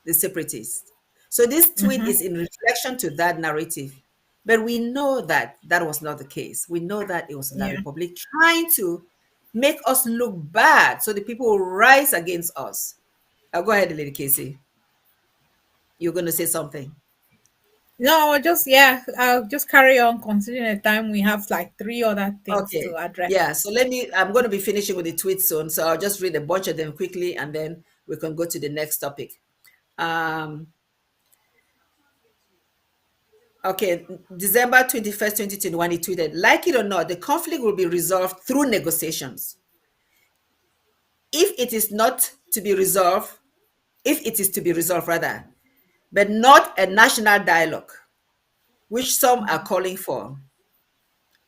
the separatists. So this tweet is in reflection to that narrative. But we know that that was not the case. We know that it was La Yeah. Republique trying to make us look bad so the people will rise against us. Go ahead, Lady Casey. You're going to say something. No, just yeah, I'll just carry on considering the time we have like three other things Okay. to address. Yeah. So I'm going to be finishing with the tweets soon. So I'll just read a bunch of them quickly and then we can go to the next topic. Okay. December 21st, 2021, he tweeted, "Like it or not, the conflict will be resolved through negotiations. If it is to be resolved, rather, but not a national dialogue, which some are calling for."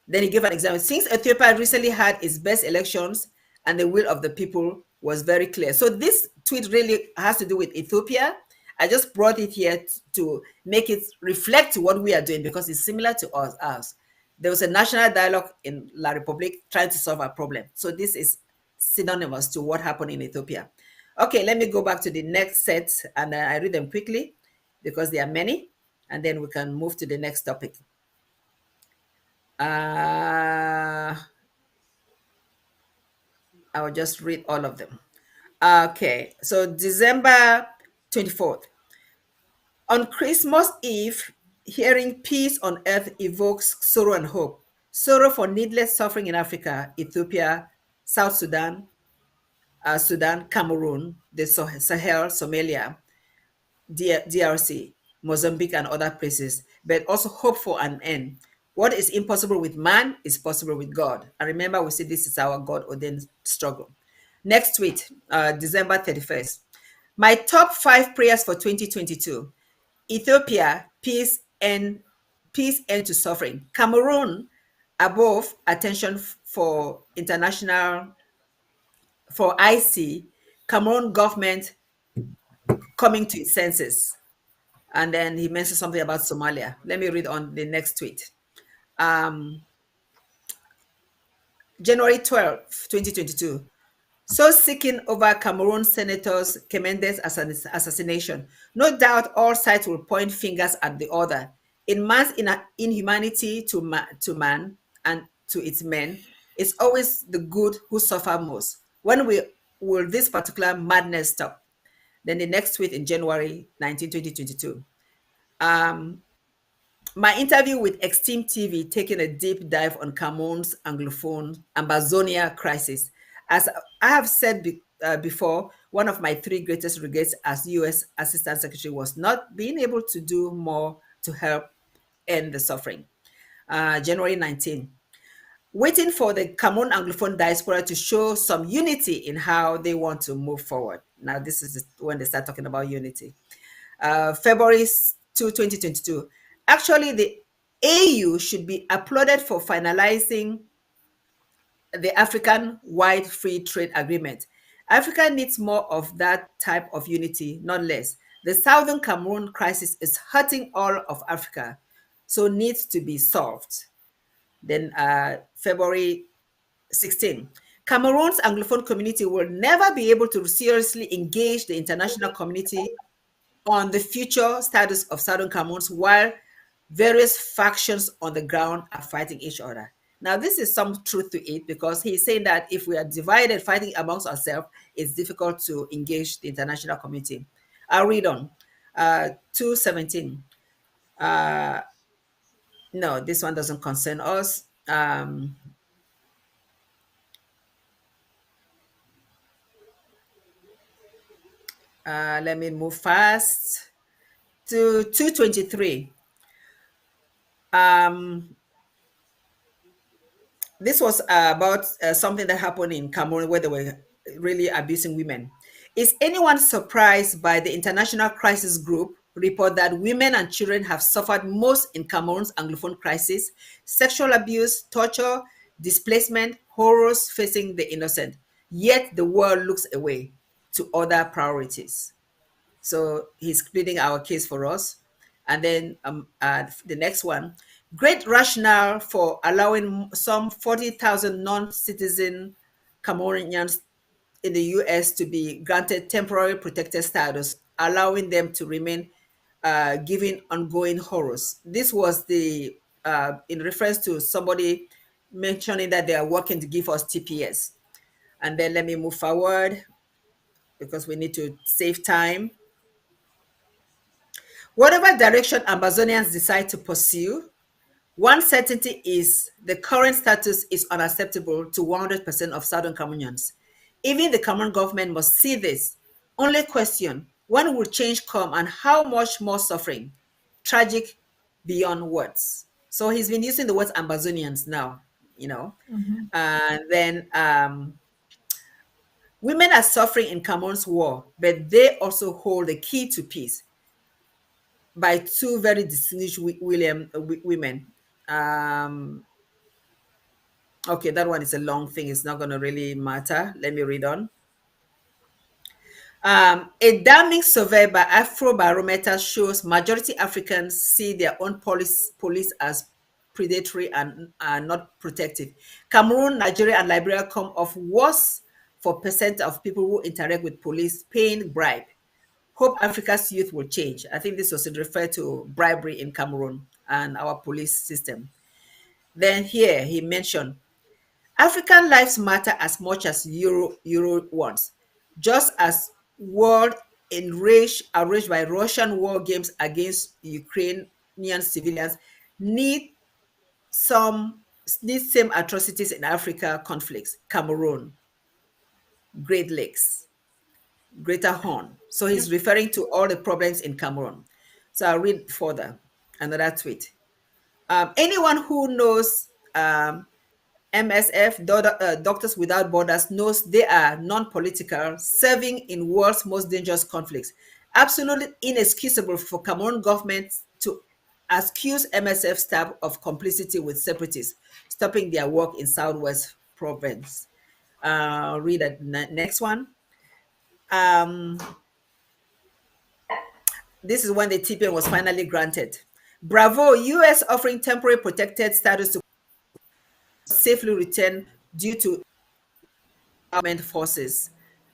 Then he gave an example. "Since Ethiopia recently had its best elections and the will of the people was very clear." So this tweet really has to do with Ethiopia. I just brought it here to make it reflect what we are doing because it's similar to us. There was a national dialogue in La Republique trying to solve a problem. So this is synonymous to what happened in Ethiopia. Okay, let me go back to the next set and I read them quickly because there are many, and then we can move to the next topic. I will just read all of them. Okay, so December 24th. On Christmas Eve, Hearing peace on earth evokes sorrow and hope. Sorrow for needless suffering in Africa, Ethiopia, South Sudan, Sudan, Cameroon, the Sahel, Somalia, DRC, Mozambique, and other places, but also hope for an end. What is impossible with man is possible with God. And remember, we say this is our God ordained struggle. Next tweet, December 31st. My top 5 prayers for 2022: Ethiopia, peace end to suffering. Cameroon, above, attention for international, for IC, Cameroon government coming to its senses. And then he mentioned something about Somalia. Let me read on the next tweet. Um, January 12th, 2022. So seeking over Cameroon Senator's Kemendes assassination. No doubt all sides will point fingers at the other. In man's inhumanity to man and to its men, it's always the good who suffer most. When will this particular madness stop? Then the next tweet in January 19, 2022. My interview with Extreme TV taking a deep dive on Cameroon's Anglophone Ambazonia crisis. As I have said before, one of my 3 greatest regrets as U.S. Assistant Secretary was not being able to do more to help end the suffering. January 19. Waiting for the Cameroon Anglophone diaspora to show some unity in how they want to move forward. Now, this is when they start talking about unity. February 2, 2022. Actually, the AU should be applauded for finalizing the African-wide free trade agreement. Africa needs more of that type of unity, not less. The Southern Cameroon crisis is hurting all of Africa, so needs to be solved. Then February 16. Cameroon's Anglophone community will never be able to seriously engage the international community on the future status of Southern Cameroon while various factions on the ground are fighting each other. Now, this is some truth to it because he's saying that if we are divided, fighting amongst ourselves, it's difficult to engage the international community. I'll read on. 217. No, this one doesn't concern us. Let me move fast to 223. This was about something that happened in Cameroon where they were really abusing women. Is anyone surprised by the International Crisis Group report that women and children have suffered most in Cameroon's Anglophone crisis? Sexual abuse, torture, displacement, horrors facing the innocent. Yet the world looks away to other priorities. So he's pleading our case for us. And then the next one, great rationale for allowing some 40,000 non-citizen Cameroonians in the U.S. to be granted temporary protected status, allowing them to remain given ongoing horrors. This was the in reference to somebody mentioning that they are working to give us TPS. And then let me move forward because we need to save time. Whatever direction Ambazonians decide to pursue, one certainty is the current status is unacceptable to 100% of Southern Cameroonians. Even the Cameroon government must see this. Only question, when will change come and how much more suffering? Tragic beyond words. So he's been using the words Ambazonians now, you know. And then women are suffering in Cameroon's war, but they also hold the key to peace by 2 very distinguished women. Okay, that one is a long thing. It's not going to really matter. Let me read on. A damning survey by Afrobarometer shows majority Africans see their own police as predatory and not protective. Cameroon, Nigeria, and Liberia come off worse for percent of people who interact with police paying bribe. Hope Africa's youth will change. I think this was referred to bribery in Cameroon and our police system. Then here he mentioned African lives matter as much as Euro wants, just as world outraged by Russian war games against Ukraine civilians need some need same atrocities in Africa conflicts, Cameroon, Great Lakes, Greater Horn. So he's referring to all the problems in Cameroon. So I'll read further another tweet. Anyone who knows MSF, Doctors Without Borders, knows they are non-political, serving in world's most dangerous conflicts. Absolutely inexcusable for Cameroon government to accuse MSF staff of complicity with separatists, stopping their work in Southwest Province. Read the next one. Um, this is when the TPN was finally granted. Bravo, US offering temporary protected status to safely return due to armed forces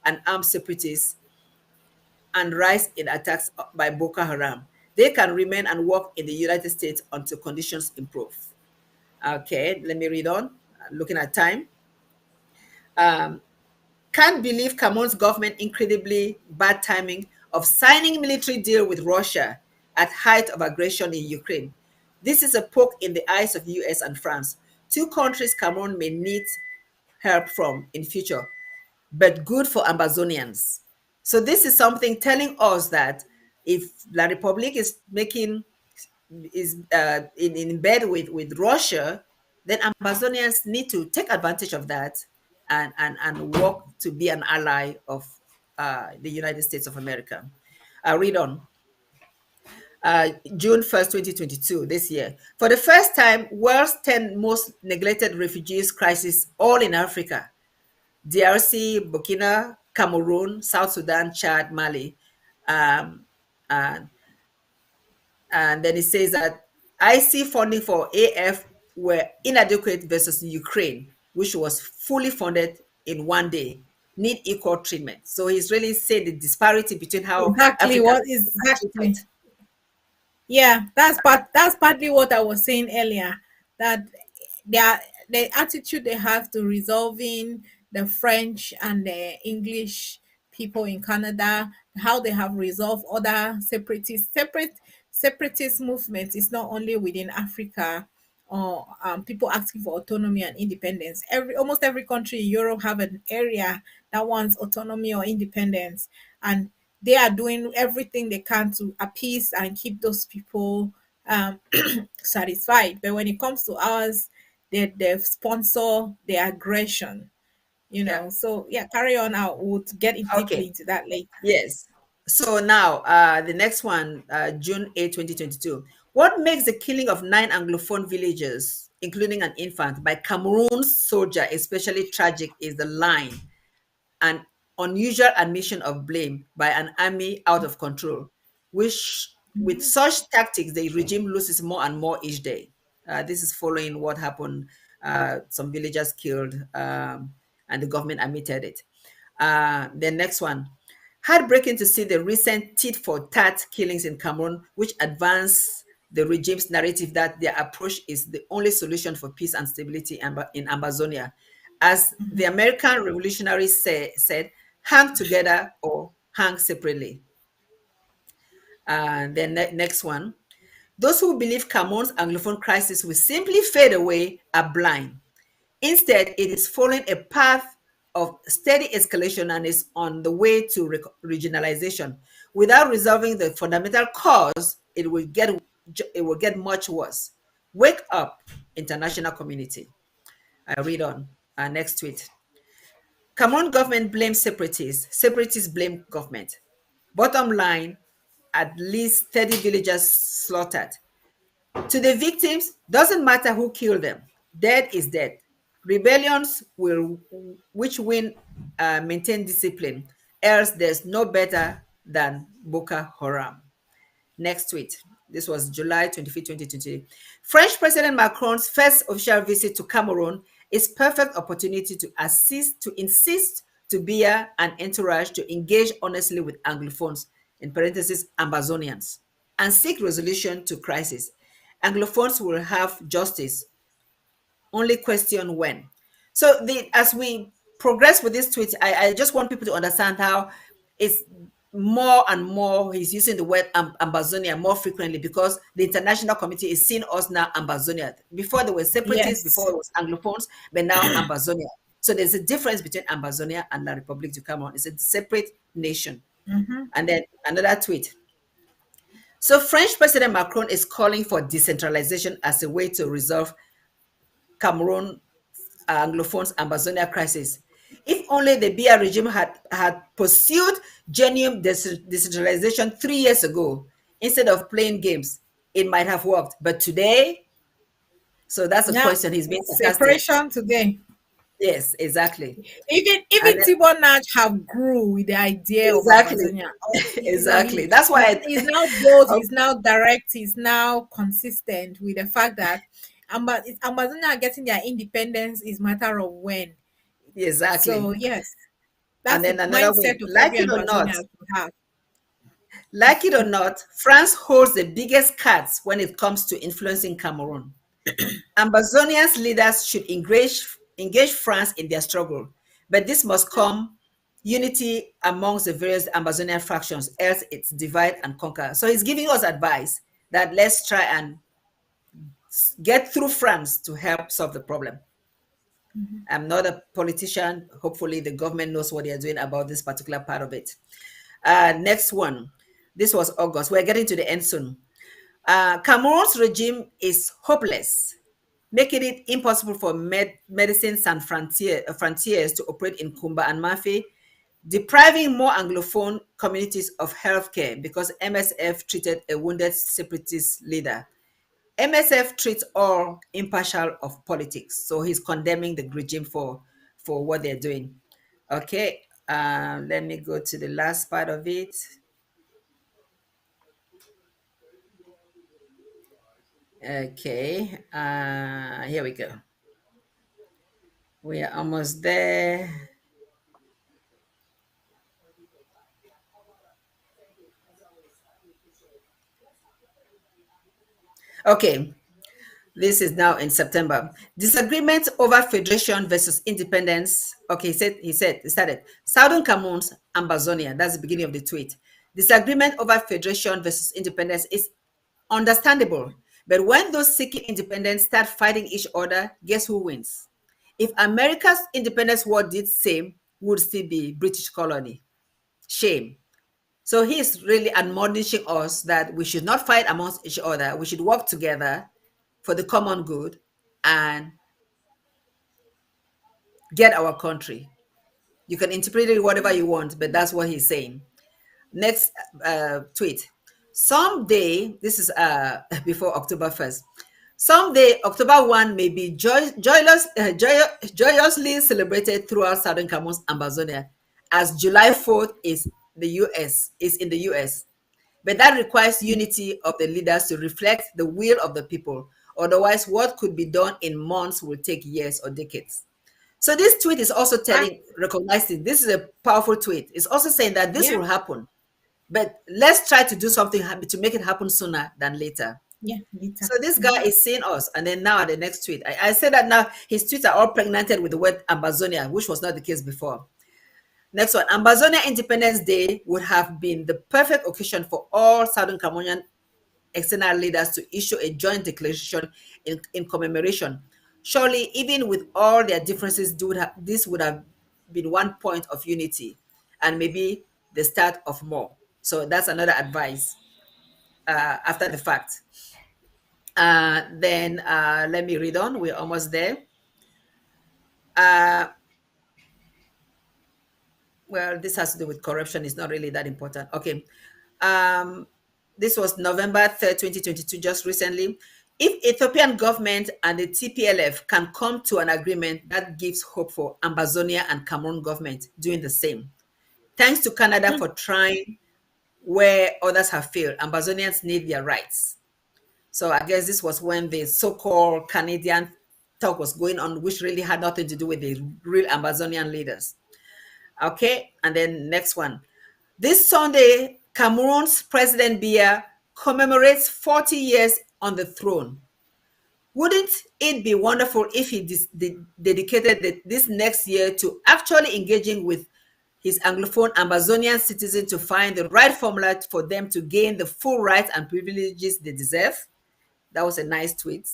and armed separatists and rise in attacks by Boko Haram. They can remain and work in the United States until conditions improve. Okay, let me read on. Looking at time. Can't believe Cameroon's government incredibly bad timing of signing military deal with Russia at height of aggression in Ukraine. This is a poke in the eyes of US and France, two countries Cameroon may need help from in future, but good for Ambazonians. So this is something telling us that if La Republique is in bed with Russia, then Ambazonians need to take advantage of that and work to be an ally of the United States of America. I'll read on. June 1st, 2022, this year. For the first time, world's 10 most neglected refugees crisis, all in Africa. DRC, Burkina, Cameroon, South Sudan, Chad, Mali. Um, and, and then it says that IC funding for AF were inadequate versus Ukraine, which was fully funded in one day, need equal treatment. So he's really saying the disparity between how Exactly Africa what is exactly. treated. Yeah, that's partly what I was saying earlier. That their the attitude they have to resolving the French and the English people in Canada, how they have resolved other separatist movements is not only within Africa or people asking for autonomy and independence. Almost every country in Europe have an area that wants autonomy or independence, and they are doing everything they can to appease and keep those people satisfied. But when it comes to ours, they sponsor the aggression, Yeah. So yeah, carry on. I would get it deeply Okay. into that later. Yes. So now, the next one, June 8, 2022. What makes the killing of 9 Anglophone villagers, including an infant, by Cameroon's soldier especially tragic is the line an unusual admission of blame by an army out of control, which, with such tactics, the regime loses more and more each day. This is following what happened, some villagers killed, and the government admitted it. The next one. Heartbreaking to see the recent tit for tat killings in Cameroon, which advance the regime's narrative that their approach is the only solution for peace and stability in Ambazonia. As the American revolutionaries said, hang together or hang separately. The next one. Those who believe Cameroon's Anglophone crisis will simply fade away are blind. Instead, it is following a path of steady escalation and is on the way to regionalization. Without resolving the fundamental cause, it will get much worse. Wake up, international community. I read on. Next tweet. Cameroon government blames separatists. Separatists blame government. Bottom line, at least 30 villagers slaughtered. To the victims, doesn't matter who killed them. Dead is dead. Rebellions which win maintain discipline. Else, there's no better than Boko Haram. Next tweet. This was July 25, 2020. French President Macron's first official visit to Cameroon is perfect opportunity to insist to Biya and entourage to engage honestly with Anglophones, in parentheses, Ambazonians, and seek resolution to crisis. Anglophones will have justice, only question when. So as we progress with this tweet, I just want people to understand how it's more and more he's using the word Ambazonia more frequently because the international community is seeing us now Ambazonia. Before there were separatists, before Yes. it was Anglophones, but now Ambazonia. So there's a difference between Ambazonia and La République du Cameroon. It's a separate nation. And then another tweet. So French President Macron is calling for decentralization as a way to resolve Cameroon Anglophones Ambazonia crisis. If only the Biya regime had pursued genuine decentralization 3 years ago instead of playing games, it might have worked. But today, so that's a Yeah. question. He's being sarcastic. Separation today. Yes, exactly. Even And then, Thibaut Nach have grew with the idea of exactly, Ambazonia. exactly. That's why. He's now bold, Oh, he's now direct, he's now consistent with the fact that Ambazonia getting their independence is matter of when. So exactly. yes, And that's the then another way, mindset of every Ambazonia to have. like it or not, France holds the biggest cards when it comes to influencing Cameroon. Ambazonians leaders should engage France in their struggle, but this must come unity amongst the various Ambazonian factions, else it's divide and conquer. So he's giving us advice that let's try and get through France to help solve the problem. I'm not a politician. Hopefully, the government knows what they are doing about this particular part of it. Next one. This was August. We're getting to the end soon. Cameroon's regime is hopeless, making it impossible for medicines and frontiers to operate in Kumba and Mafe, depriving more Anglophone communities of healthcare because MSF treated a wounded separatist leader. MSF treats all impartial of politics, so he's condemning the regime for what they're doing. Okay, let me go to the last part of it. Okay, here we go. We are almost there. Okay, this is now in September. Disagreement over federation versus independence. Okay, he started. Southern Cameroon's Ambazonia. That's the beginning of the tweet. Disagreement over federation versus independence is understandable. But when those seeking independence start fighting each other, guess who wins? If America's independence war did same, would still be British colony. Shame. So he's really admonishing us that we should not fight amongst each other. We should work together for the common good and get our country. You can interpret it whatever you want, but that's what he's saying. Next tweet. Someday, this is before October 1st. Someday, October 1 may be joyously celebrated throughout Southern Cameroon's Ambazonia, as July 4th is in the US. But that requires unity of the leaders to reflect the will of the people. Otherwise, what could be done in months will take years or decades. So this tweet is also Ah, recognizing this is a powerful tweet. It's also saying that this yeah, will happen, but let's try to do something to make it happen sooner than later. yeah, later. So this guy is seeing us, and then now the next tweet, I said that now his tweets are all pregnanted with the word Ambazonia, which was not the case before. Next one, Ambazonia Independence Day would have been the perfect occasion for all Southern Cameroonian external leaders to issue a joint declaration in commemoration. Surely, even with all their differences, this would have been one point of unity and maybe the start of more. So that's another advice after the fact. Then let me read on. We're almost there. Uh, well, this has to do with corruption. It's not really that important. Okay. Um, this was November 3rd, 2022, just recently. If Ethiopian government and the TPLF can come to an agreement, that gives hope for Ambazonia and Cameroon government doing the same. Thanks to Canada for trying where others have failed. Ambazonians need their rights. So I guess this was when the so-called Canadian talk was going on, which really had nothing to do with the real Ambazonian leaders. Okay, and then next one. This Sunday, Cameroon's President Biya commemorates 40 years on the throne. Wouldn't it be wonderful if he dedicated this next year to actually engaging with his Anglophone Ambazonian citizens to find the right formula for them to gain the full rights and privileges they deserve. That was a nice tweet.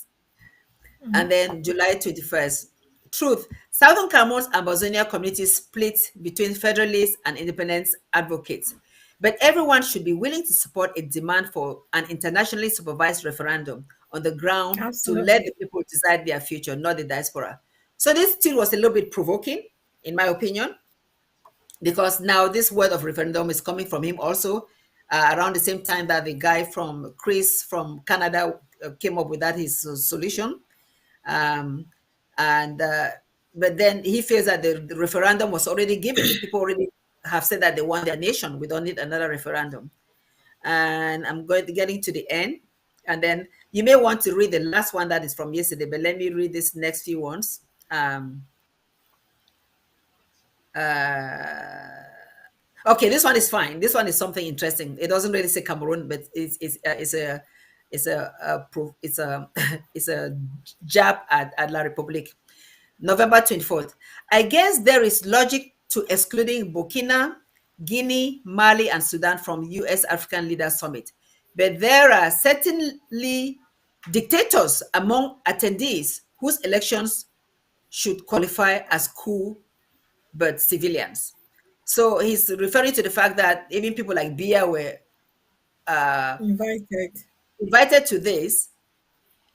And then July 21st, truth. Southern Cameroon's Ambazonia community split between federalists and independence advocates. But everyone should be willing to support a demand for an internationally supervised referendum on the ground to let the Absolutely. people decide their future, not the diaspora. So this still was a little bit provoking, in my opinion, because now this word of referendum is coming from him also, around the same time that the guy from Chris from Canada came up with that his solution. Um, and But then he feels that the referendum was already given. The people already have said that they want their nation. We don't need another referendum. And I'm getting to the end. And then you may want to read the last one that is from yesterday, but let me read this next few ones. Okay, this one is fine. This one is something interesting. It doesn't really say Cameroon, but it's a it's a jab at La Republique. November 24th. I guess there is logic to excluding Burkina, Guinea, Mali, and Sudan from U.S. African Leaders Summit, but there are certainly dictators among attendees whose elections should qualify as coup but civilians. So he's referring to the fact that even people like Bia were Invited. invited to this,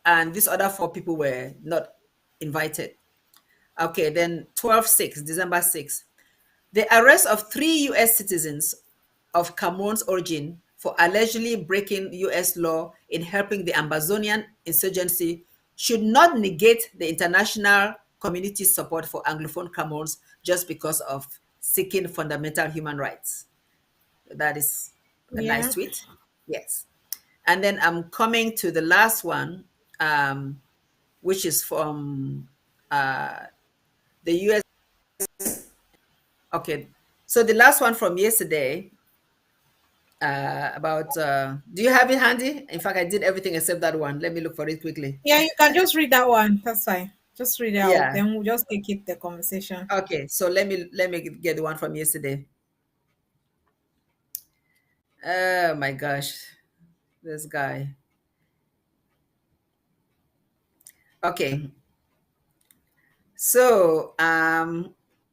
and these other four people were not invited. Okay, then 12/6, December 6th. The arrest of 3 U.S. citizens of Cameroon's origin for allegedly breaking U.S. law in helping the Ambazonian insurgency should not negate the international community's support for Anglophone Cameroons just because of seeking fundamental human rights. That is a nice Yeah. tweet. Yes. And then I'm coming to the last one, which is from the US. Okay. So the last one from yesterday about, do you have it handy? In fact, I did everything except that one. Let me look for it quickly. Yeah, you can just read that one. That's fine. Just read it out. Yeah. Then we'll just take it the conversation. Okay. So let me get the one from yesterday. Oh my gosh. This guy. Okay. So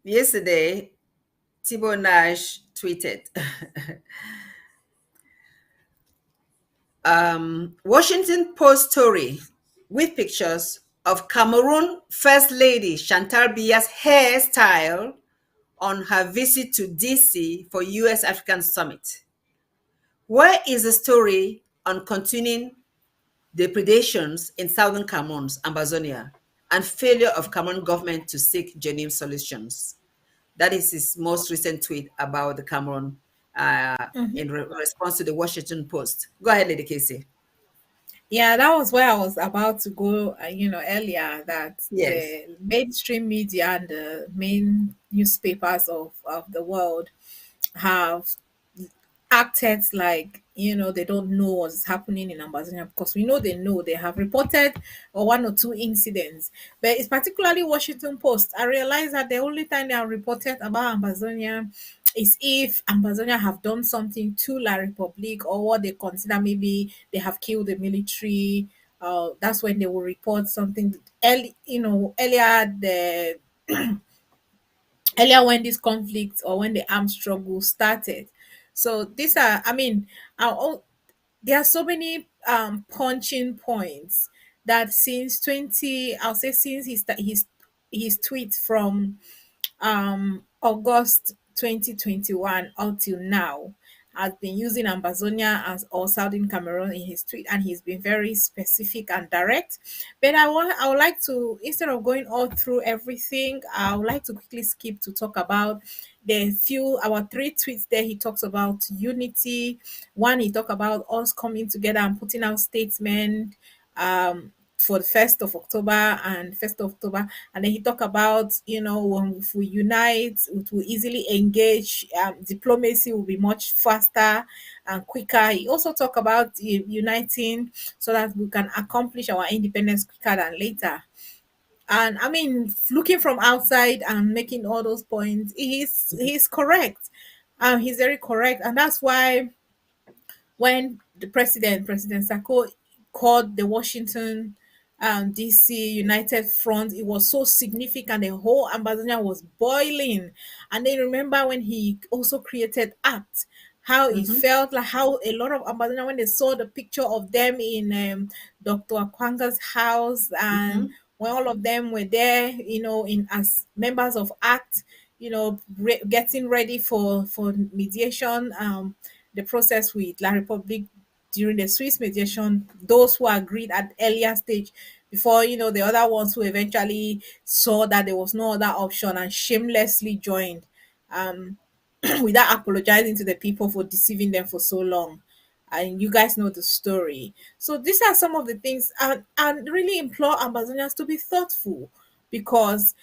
yesterday, Thibaut Nash tweeted, Washington Post story with pictures of Cameroon First Lady Chantal Biya's hairstyle on her visit to DC for U.S. African Summit. Where is the story on continuing depredations in southern Cameroon's Ambazonia and failure of Cameroon government to seek genuine solutions? That is his most recent tweet about the Cameroon in response to the Washington Post. Go ahead, Lady Casey. Yeah, that was where I was about to go, earlier, that Yes. the mainstream media and the main newspapers of the world have acted like, they don't know what's happening in Ambazonia, because we know they have reported or one or two incidents, but it's particularly Washington Post. I realized that the only time they have reported about Ambazonia is if Ambazonia have done something to La Republique, or what they consider maybe they have killed the military. That's when they will report something early, earlier when this conflict or when the armed struggle started. So these are, there are so many punching points that since 20, I'll say since his tweet from August 2021 until now, has been using Ambazonia as or Southern Cameroon in his tweet, and he's been very specific and direct. But I would like to, instead of going all through everything, I would like to quickly skip to talk about the few our three tweets there. He talks about unity. One, he talked about us coming together and putting out statement for the 1st of October and 1st of October. And then he talked about, when if we unite, it will easily engage. Diplomacy will be much faster and quicker. He also talked about uniting so that we can accomplish our independence quicker than later. And I mean, looking from outside and making all those points, he's correct. He's very correct, and that's why when the President Sako, called the Washington DC United Front, it was so significant. The whole Ambazonia was boiling. And then remember when he also created ACT, how it Mm-hmm. felt like, how a lot of Ambazonia, when they saw the picture of them in Dr. Akwanga's house, and Mm-hmm. when all of them were there, in as members of ACT, getting ready for mediation, the process with La Republique during the Swiss mediation, those who agreed at earlier stage before, the other ones who eventually saw that there was no other option and shamelessly joined, um, without apologizing to the people for deceiving them for so long. And you guys know the story. So these are some of the things, and really implore Ambazonians to be thoughtful, because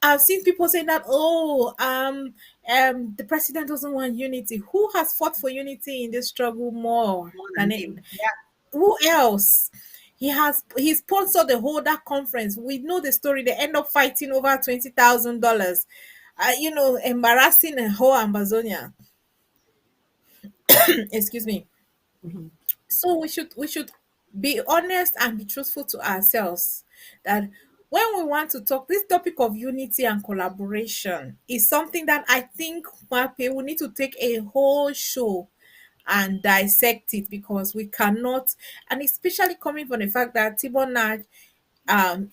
I've seen people saying that, oh, the president doesn't want unity. Who has fought for unity in this struggle more More than than him? him. Yeah. Who else? He sponsored the whole that conference. We know the story. They end up fighting over $20,000. Embarrassing the whole Ambazonia. Excuse me. Mm-hmm. So we should be honest and be truthful to ourselves, that when we want to talk, this topic of unity and collaboration is something that I think, Mape, we need to take a whole show and dissect it, because we cannot, and especially coming from the fact that Tibonaj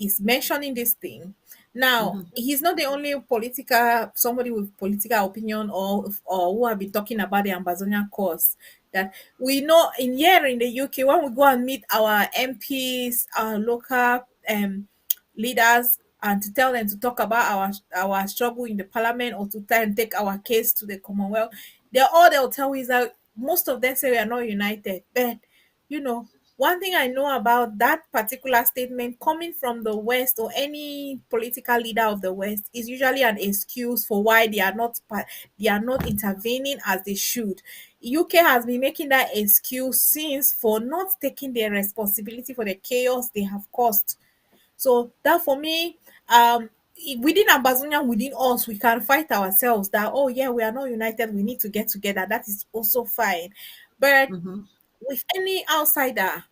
is mentioning this thing. Now, Mm-hmm. he's not the only political somebody with political opinion, or who have been talking about the Ambazonia cause. That we know in here in the UK, when we go and meet our MPs, our local leaders, and to tell them to talk about our struggle in the parliament, or to try and take our case to the Commonwealth, they'll tell you is that most of them say we are not united. But you know, one thing I know about that particular statement coming from the West, or any political leader of the West, is usually an excuse for why they are not intervening as they should. UK has been making that excuse since, for not taking their responsibility for the chaos they have caused. So that, for me, within Ambazonia, within us, we can fight ourselves. That, oh yeah, we are not united. We need to get together. That is also fine. But Mm-hmm. with any outsider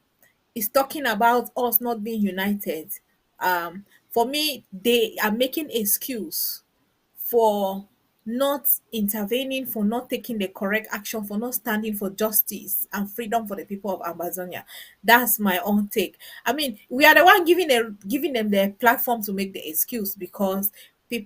is talking about us not being united, for me, they are making excuse for not intervening, for not taking the correct action, for not standing for justice and freedom for the people of Amazonia. That's my own take. I mean, we are the one giving them the platform to make the excuse, because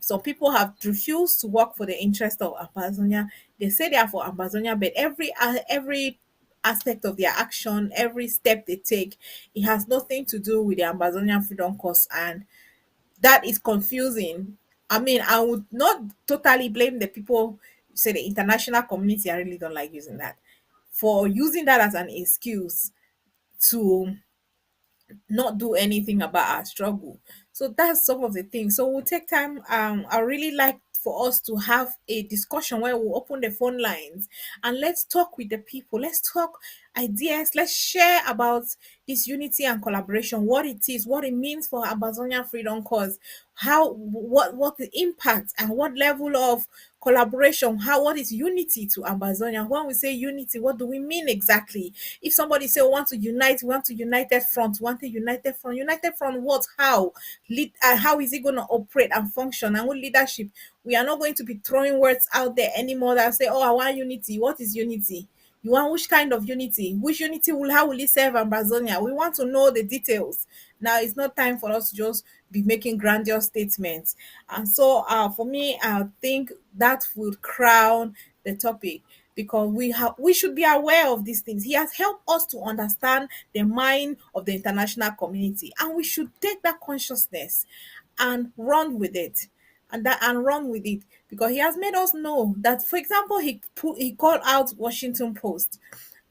some people have refused to work for the interest of Amazonia. They say they are for Amazonia, but every aspect of their action, every step they take, it has nothing to do with the Ambazonian freedom cause, and that is confusing. I mean, I would not totally blame the people, say the international community. I really don't like using that, for using that as an excuse to not do anything about our struggle. So that's some of the things. So we'll take time. I really like for us to have a discussion where we'll open the phone lines and let's talk with the people. Let's talk ideas. Let's share about this unity and collaboration, what it is, what it means for Amazonian freedom cause, what the impact and what level of collaboration, what is unity to Amazonia. When we say unity, what do we mean exactly? If somebody say, we want to unite, we want to united front, we want a united front what? How? How is it going to operate and function? And with leadership, we are not going to be throwing words out there anymore that say, oh, I want unity. What is unity? You want which kind of unity? Which unity will how will it serve Ambazonia? We want to know the details. Now it's not time for us to just be making grandiose statements. And so for me, I think that would crown the topic, because we should be aware of these things. He has helped us to understand the mind of the international community, and we should take that consciousness and run with it, and run with it, because he has made us know that, for example, he called out Washington Post,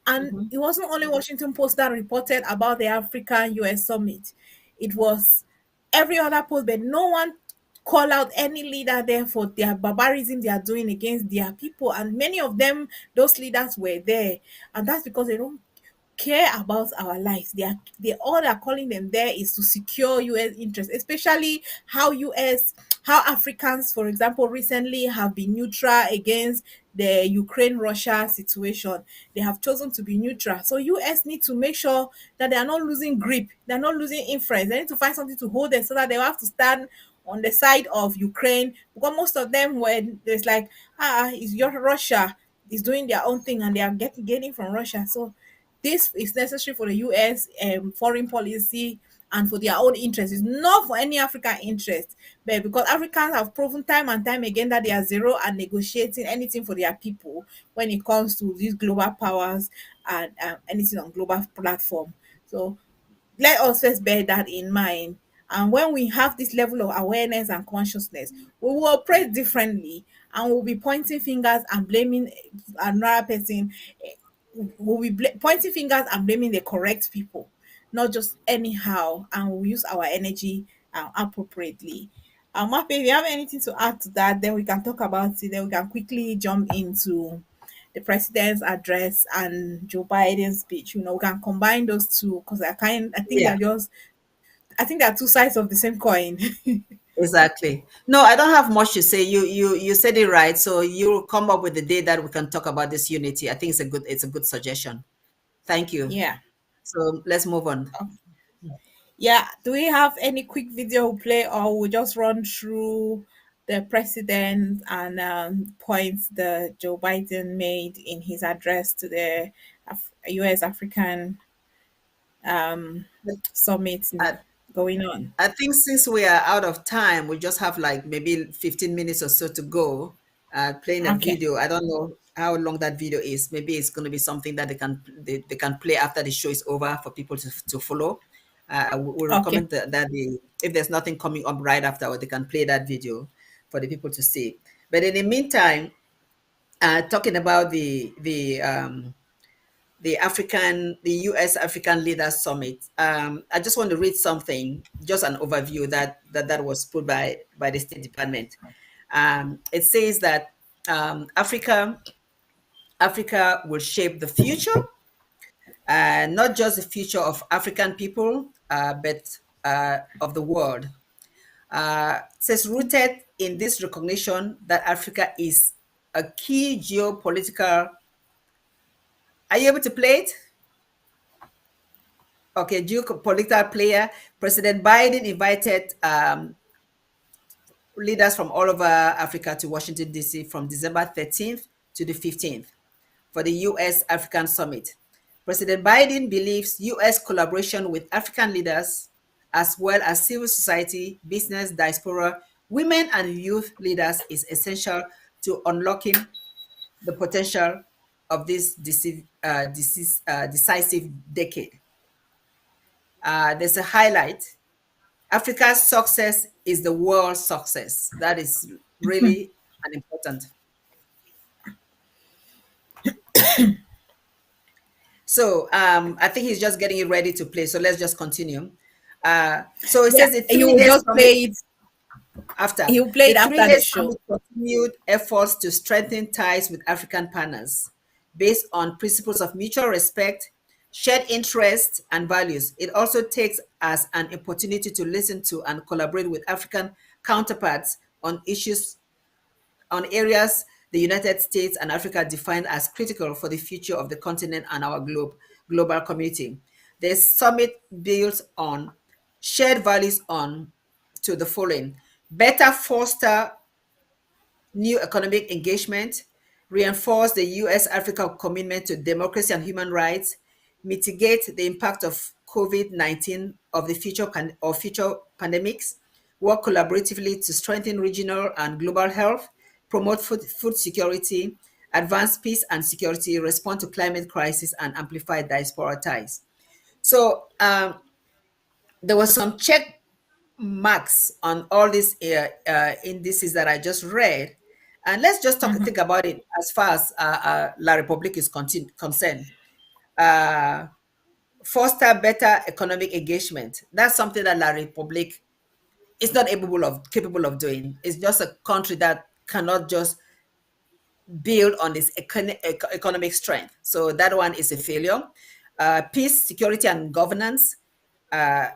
and Mm-hmm. it wasn't only Washington Post that reported about the African US Summit. It was every other post, but no one call out any leader there for their barbarism they are doing against their people. And many of them, those leaders were there. And that's because they don't care about our lives. They all are calling them there is to secure US interests, especially how Africans, for example, recently have been neutral against the Ukraine Russia situation. They have chosen to be neutral. So US need to make sure that they are not losing grip, they're not losing influence. They need to find something to hold them so that they will have to stand on the side of Ukraine, because most of them, when there's like, it's your Russia is doing their own thing and they are getting from Russia. So this is necessary for the US foreign policy and for their own interests. It's not for any African interest, but because Africans have proven time and time again that they are zero and negotiating anything for their people when it comes to these global powers and anything on global platform. So let us first bear that in mind. And when we have this level of awareness and consciousness, we will operate differently and we'll be pointing fingers and blaming another person. We'll be pointing fingers and blaming the correct people, not just anyhow, and we'll use our energy appropriately. Mape, if you have anything to add to that, then we can talk about it. Then we can quickly jump into the president's address and Joe Biden's speech. We can combine those two because I think Yeah. I think they're two sides of the same coin. Exactly. No, I don't have much to say. You said it right. So you come up with the day that we can talk about this unity. I think it's a good suggestion. Thank you. Yeah. So let's move on. Yeah. Do we have any quick video we'll play, or we'll just run through the president and points that Joe Biden made in his address to the US African summit I, going on? I think since we are out of time, we just have like maybe 15 minutes or so to go. Playing a Okay. video. I don't know how long that video is. Maybe it's going to be something that they can play after the show is over for people to follow. We Okay. recommend that if there's nothing coming up right after, they can play that video for the people to see. But in the meantime, talking about the U.S. African Leaders Summit. I just want to read something, just an overview that was put by the State Department. It says that Africa will shape the future, not just the future of African people, but of the world. It says rooted in this recognition that Africa is a key geopolitical. Are you able to play it? Okay, geopolitical player. President Biden invited leaders from all over Africa to Washington, D.C. from December 13th to the 15th for the U.S.-African Summit. President Biden believes U.S. collaboration with African leaders, as well as civil society, business, diaspora, women, and youth leaders, is essential to unlocking the potential of this decisive decade. There's a highlight. Africa's success is the world's success. That is really an important. So I think he's just getting it ready to play. So let's just continue. So it Yeah. says the He three will days just summit play it. after He will play the it three after the days show. summit continued efforts to strengthen ties with African partners based on principles of mutual respect, shared interests, and values. It also takes as an opportunity to listen to and collaborate with African counterparts on areas the United States and Africa define as critical for the future of the continent and our global community. The summit builds on shared values on to the following: better foster new economic engagement, reinforce the US Africa commitment to democracy and human rights, mitigate the impact of COVID-19 of the future pandemics, work collaboratively to strengthen regional and global health, promote food security, advance peace and security, respond to climate crisis, and amplify diaspora ties. So there was some check marks on all these indices that I just read. And let's just think about it as far as La Republique is concerned. Uh, Foster better economic engagement. That's something that La Republique is not capable of doing. It's just a country that cannot just build on its economic strength. So that one is a failure. Peace, security, and governance.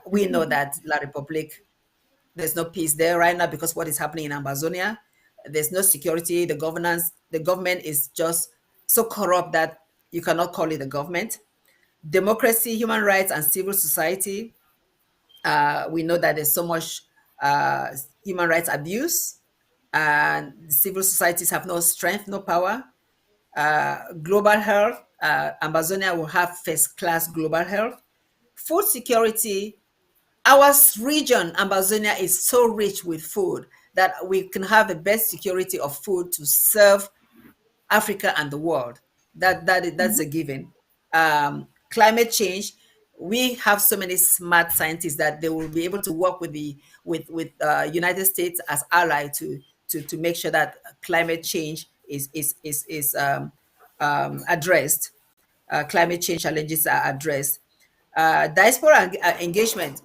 We know that La Republic, there's no peace there right now because what is happening in Ambazonia, there's no security. The governance, the government is just so corrupt that you cannot call it a government. Democracy, human rights, and civil society. We know that there's so much uh, human rights abuse, and civil societies have no strength, no power. Global health, Amazonia will have first class global health. Food security, our region, Amazonia, is so rich with food that we can have the best security of food to serve Africa and the world. That's a given. Climate change, we have so many smart scientists that they will be able to work with the with United States as ally to make sure that climate change is addressed. Climate change challenges are addressed. Diaspora engagement.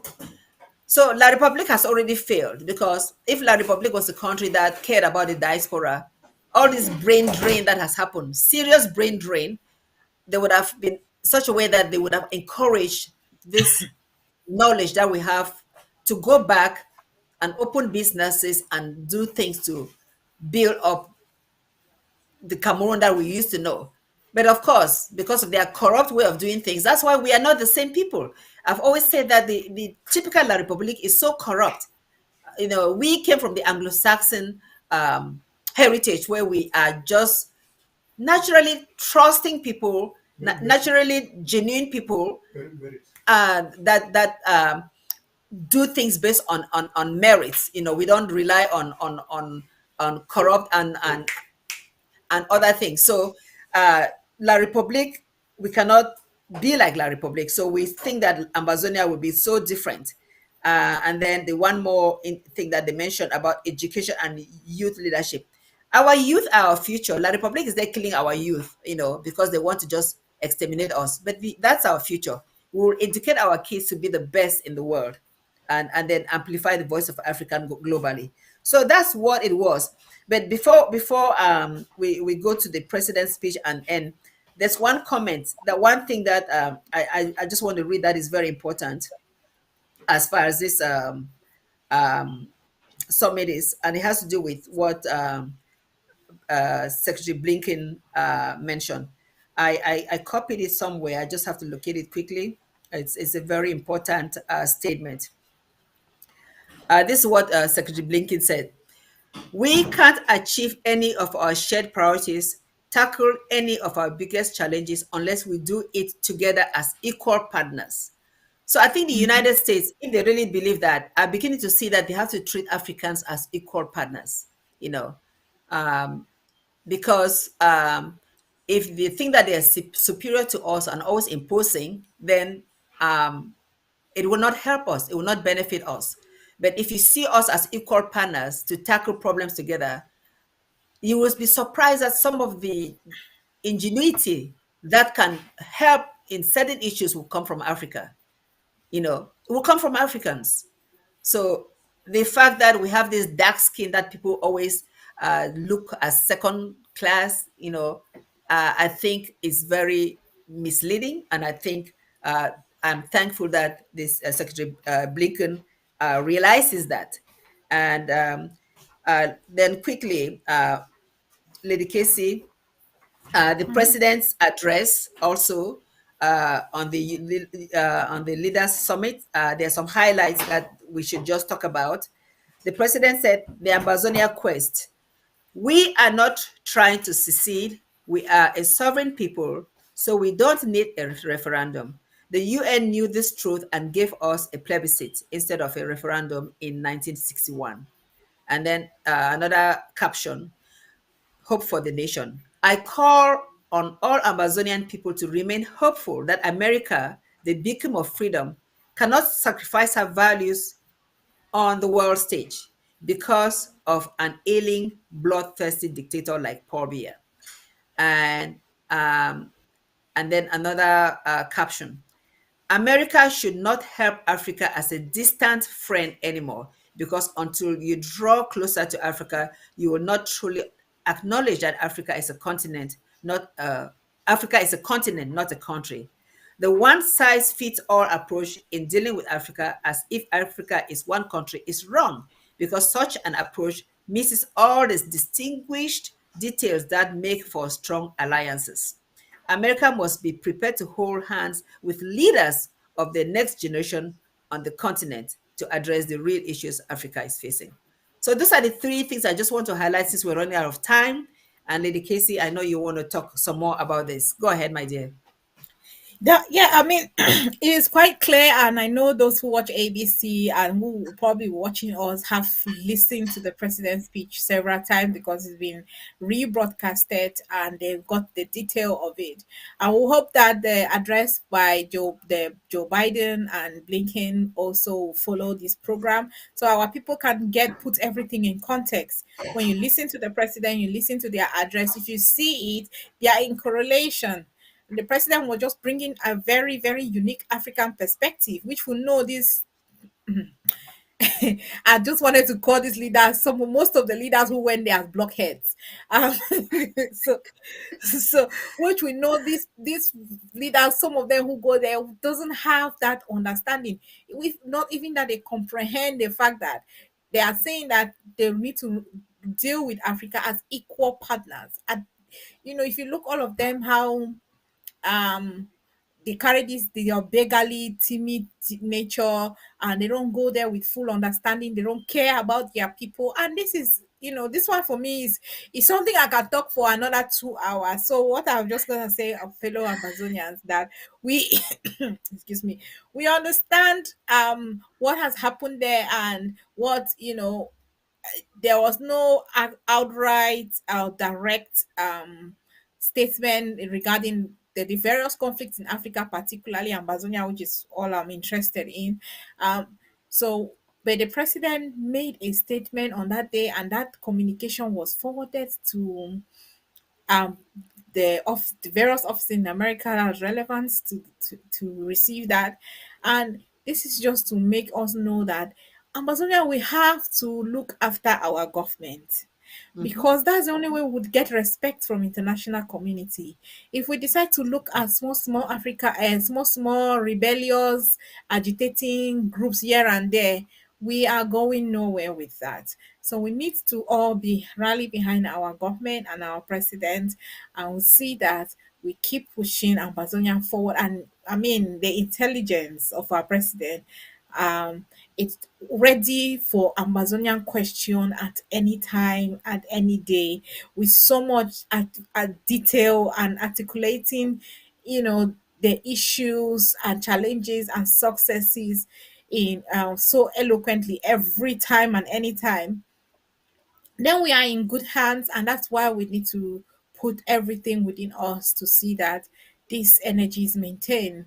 So La Republic has already failed because if La Republic was a country that cared about the diaspora, all this brain drain that has happened, serious brain drain, there would have been such a way that they would have encouraged this knowledge that we have to go back and open businesses and do things to build up the Cameroon that we used to know. But of course, because of their corrupt way of doing things, that's why we are not the same people. I've always said that the typical La Republique is so corrupt. You know, we came from the Anglo-Saxon heritage where we are just naturally trusting people, naturally genuine people, that do things based on merits. You know, we don't rely on corrupt and other things. So, La Republique, we cannot be like La Republique. So we think that Ambazonia will be so different. And then the one more thing that they mentioned about education and youth leadership. Our youth are our future. La Republique is there killing our youth, you know, because they want to just exterminate us. But that's our future. We will educate our kids to be the best in the world, and then amplify the voice of African globally. So that's what it was. But before we go to the president's speech and end, there's one comment, that one thing that I just want to read that is very important as far as this um, summit is, and it has to do with what Secretary Blinken mentioned. I copied it somewhere. I just have to locate it quickly. It's a very important statement. This is what Secretary Blinken said. We can't achieve any of our shared priorities, tackle any of our biggest challenges unless we do it together as equal partners. So I think the United States, if they really believe that, are beginning to see that they have to treat Africans as equal partners, you know, um, because if they think that they are superior to us and always imposing, then um, it will not help us. It will not benefit us. But if you see us as equal partners to tackle problems together, you will be surprised at some of the ingenuity that can help in certain issues will come from Africa. You know, it will come from Africans. So the fact that we have this dark skin that people always look as second class, you know, I think is very misleading. And I think I'm thankful that this Secretary Blinken realizes that. And then quickly, Lady Casey, the president's address also on the leaders summit. There are some highlights that we should just talk about. The president said the Ambazonia quest. We are not trying to secede. We are a sovereign people, so we don't need a referendum. The UN knew this truth and gave us a plebiscite instead of a referendum in 1961. And then another caption, hope for the nation. I call on all Amazonian people to remain hopeful that America, the beacon of freedom, cannot sacrifice her values on the world stage because of an ailing, bloodthirsty dictator like Paul Biya. And um, and then another caption. America should not help Africa as a distant friend anymore, because until you draw closer to Africa, you will not truly acknowledge that Africa is a continent, not Africa is a continent, not a country. The one size fits all approach in dealing with Africa, as if Africa is one country, is wrong, because such an approach misses all the distinguished details that make for strong alliances. America must be prepared to hold hands with leaders of the next generation on the continent to address the real issues Africa is facing. So those are the three things I just want to highlight since we're running out of time. And Lady Casey, I know you want to talk some more about this. Go ahead, my dear. Yeah, I mean, it is quite clear, and I know those who watch ABC and who will probably be watching us have listened to the president's speech several times because it's been rebroadcasted and they've got the detail of it. And we hope that the address by Joe Biden and Blinken also follow this program so our people can put everything in context. When you listen to the president, you listen to their address. If you see it, they are in correlation. The president was just bringing a very, very unique African perspective, which we know this. I just wanted to call these leaders, most of the leaders who went there as blockheads. So, so which we know these leaders, some of them who go there doesn't have that understanding. If not even that they comprehend the fact that they are saying that they need to deal with Africa as equal partners. And if you look all of them, how um they carry this their beggarly timid nature, and they don't go there with full understanding. They don't care about their people, and this is this one for me is something I can talk for another 2 hours. So what I'm just gonna say, fellow Amazonians, that we excuse me, we understand what has happened there, and what there was no outright direct statement regarding the various conflicts in Africa, particularly Ambazonia, which is all I'm interested in. So, but the president made a statement on that day, and that communication was forwarded to um, the various offices in America that has relevance to receive that. And this is just to make us know that Amazonia, we have to look after our government, Mhm. because that's the only way we would get respect from international community. If we decide to look at small Africa and small rebellious agitating groups here and there, we are going nowhere with that. So we need to all be rally behind our government and our president, and we'll see that we keep pushing Ambazonia forward. And I mean, the intelligence of our president, um, it's ready for Amazonian question at any time, at any day, with so much at detail and articulating, the issues and challenges and successes in so eloquently every time and anytime. Then we are in good hands, and that's why we need to put everything within us to see that this energy is maintained.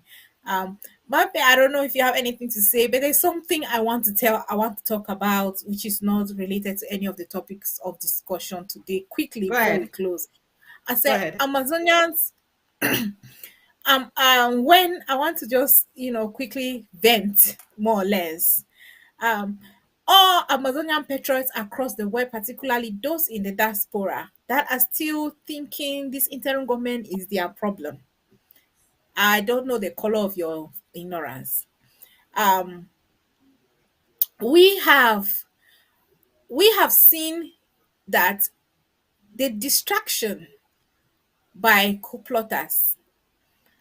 Mape, I don't know if you have anything to say, but there's something I want to talk about, which is not related to any of the topics of discussion today, quickly Go before we ahead. close. I Go said ahead. Amazonians, when I want to just quickly vent more or less, um, all Amazonian patriots across the world, particularly those in the diaspora that are still thinking this interim government is their problem. I don't know the color of your ignorance. Um, we have we have seen that the distraction by coup plotters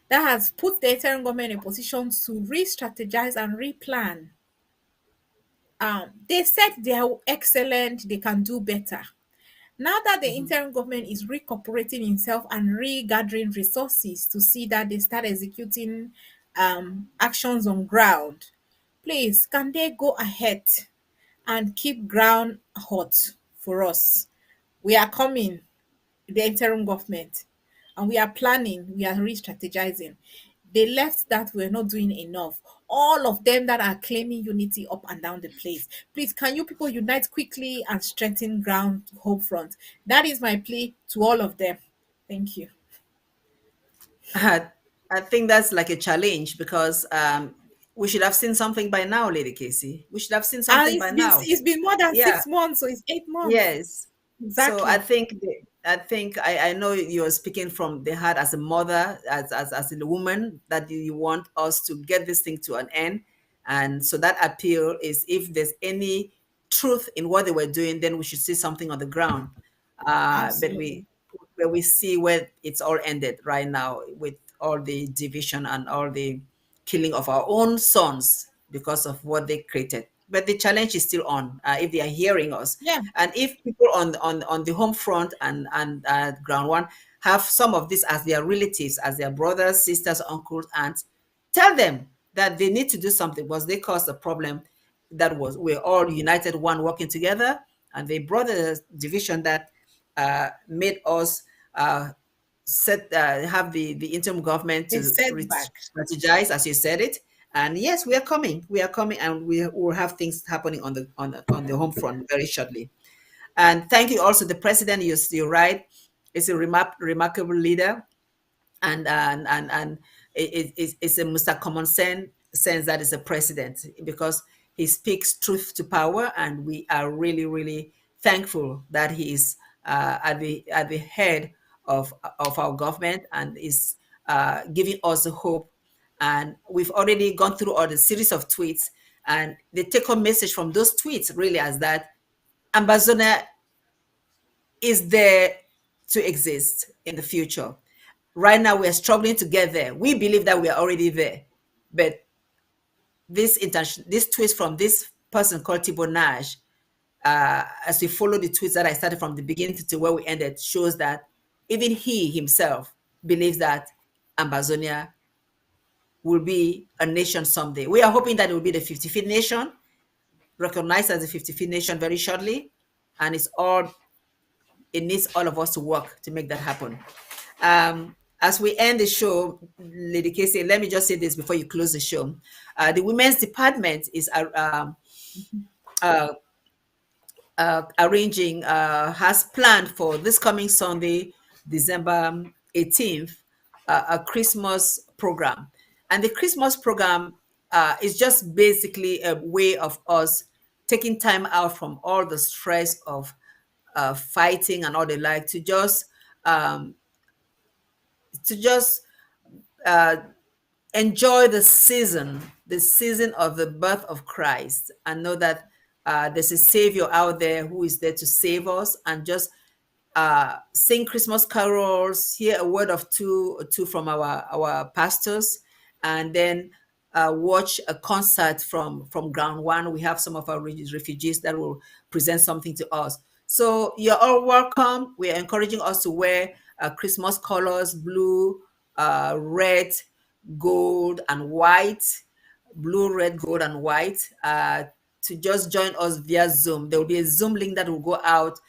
that has put the interim government in a position to re-strategize and replan. They said they are excellent, they can do better. Now that the Mhm. interim government is recuperating itself and regathering resources to see that they start executing actions on ground, please, can they go ahead and keep ground hot for us? We are coming, the interim government, and we are planning, we are re-strategizing. They left that we're not doing enough. All of them that are claiming unity up and down the place. Please, can you people unite quickly and strengthen ground home front? That is my plea to all of them. Thank you. I I think that's like a challenge because we should have seen something by now, Lady Casey. We should have seen And something by it's now. been more than Yeah. 6 months, so it's 8 months. Yes. So I Exactly. think I think I know you're speaking from the heart as a mother, as a woman, that you want us to get this thing to an end. And so that appeal is, if there's any truth in what they were doing, then we should see something on the ground. But Absolutely. we see where it's all ended right now, with all the division and all the killing of our own sons because of what they created. But the challenge is still on. If they are hearing us, Yeah. and if people on the home front and ground one have some of this as their relatives, as their brothers, sisters, uncles, aunts, tell them that they need to do something, because they caused a problem. That was, we're all united, one, working together, and they brought a division that made us have the interim government A to setback. strategize, as you said it. And yes, we are coming, and we will have things happening on the home front very shortly. And thank you also the president. You're right, is a remarkable leader, and it's a Mr. Common sense that is a president, because he speaks truth to power, and we are really, really thankful that he is at the head of our government, and is giving us hope. And we've already gone through all the series of tweets, and the take-home message from those tweets really is that Ambazonia is there to exist in the future. Right now, we are struggling to get there. We believe that we are already there, but this twist from this person called Thibaut Nage, as we follow the tweets that I started from the beginning to where we ended, shows that even he himself believes that Ambazonia will be a nation someday. We are hoping that it will be the 55th nation, recognized as the 55th nation very shortly, and it needs all of us to work to make that happen. As we end the show, Lady Casey, let me just say this before you close the show. The women's department is uh, arranging, has planned for this coming Sunday, December 18th, a Christmas program. And the Christmas program is just basically a way of us taking time out from all the stress of fighting and all the like, um, to just uh, enjoy the season of the birth of Christ, and know that there's a Savior out there who is there to save us, and just sing Christmas carols, hear a word of two from our pastors, and then watch a concert from ground one. We have some of our refugees that will present something to us. So you're all welcome. We are encouraging us to wear Christmas colors: blue, red, gold, and white. Blue, red, gold, and white. To just join us via Zoom. There will be a Zoom link that will go out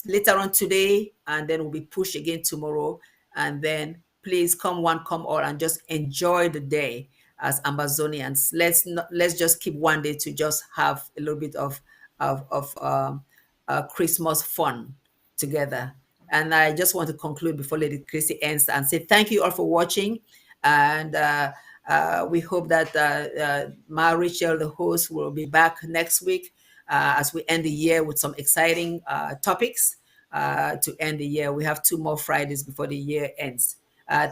later on today, and then will be pushed again tomorrow. And then please come one, come all, and just enjoy the day as Ambazonians. Let's just keep one day to just have a little bit of Christmas fun together. And I just want to conclude before Lady Chrissy ends and say thank you all for watching. And we hope that Ma Rachel, the host, will be back next week as we end the year with some exciting topics to end the year. We have 2 more Fridays before the year ends.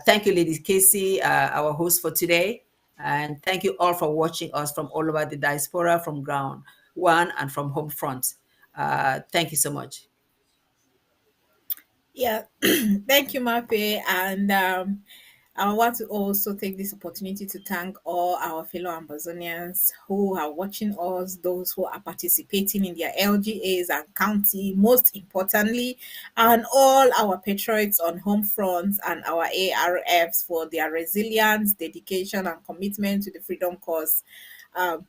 Thank you, Lady Casey, our host for today. And thank you all for watching us from all over the diaspora, from ground one and from home front. Thank you so much. Yeah, thank you, Mape. And I want to also take this opportunity to thank all our fellow Amazonians who are watching us, those who are participating in their LGAs and county, most importantly, and all our patriots on home fronts and our ARFs for their resilience, dedication, and commitment to the freedom cause. Um,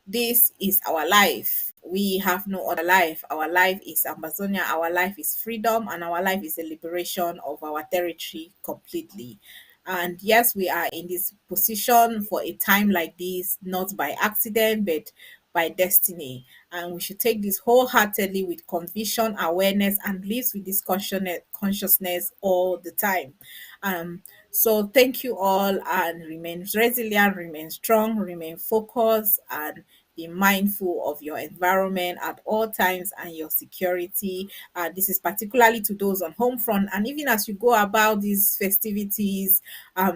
this is our life. We have no other life. Our life is Amazonia. Our life is freedom, and our life is the liberation of our territory completely. And yes, we are in this position for a time like this, not by accident, but by destiny. And we should take this wholeheartedly with conviction, awareness, and live with this consciousness all the time. So thank you all, and remain resilient, remain strong, remain focused, and be mindful of your environment at all times and your security. This is particularly to those on home front. And even as you go about these festivities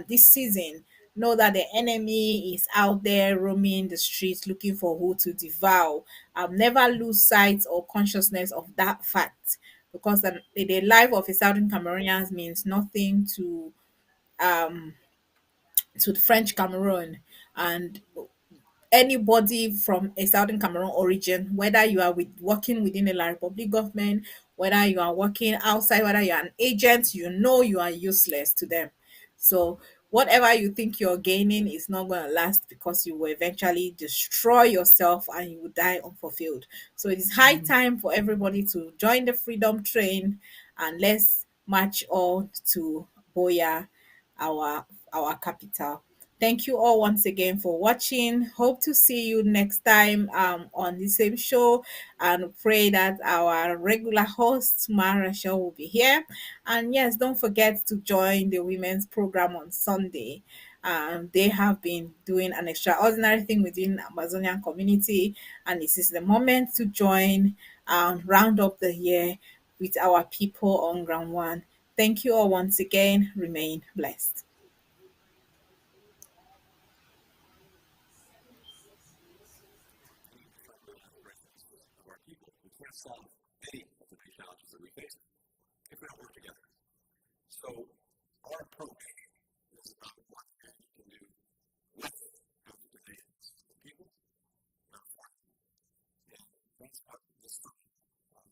this season, know that the enemy is out there roaming the streets looking for who to devour. Never lose sight or consciousness of that fact, because the life of a Southern Cameroonians means nothing um to the French Cameroon. And anybody from a Southern Cameroon origin, whether you are working within the La Republic government, whether you are working outside, whether you're an agent, you know you are useless to them. So whatever you think you're gaining is not going to last, because you will eventually destroy yourself and you will die unfulfilled. So it is high time for everybody to join the freedom train, and let's march on to Boya, our capital. Thank you all once again for watching. Hope to see you next time on the same show, and pray that our regular host, Mara Shaw, will be here. And yes, don't forget to join the women's program on Sunday. They have been doing an extraordinary thing within Amazonian community, and this is the moment to join and round up the year with our people on ground one. Thank you all once again. Remain blessed. Of our people. We can't solve any of the big challenges that we face if we don't work together. So our approach is about what you can do with African nations, the people, not for them. And that's what this study,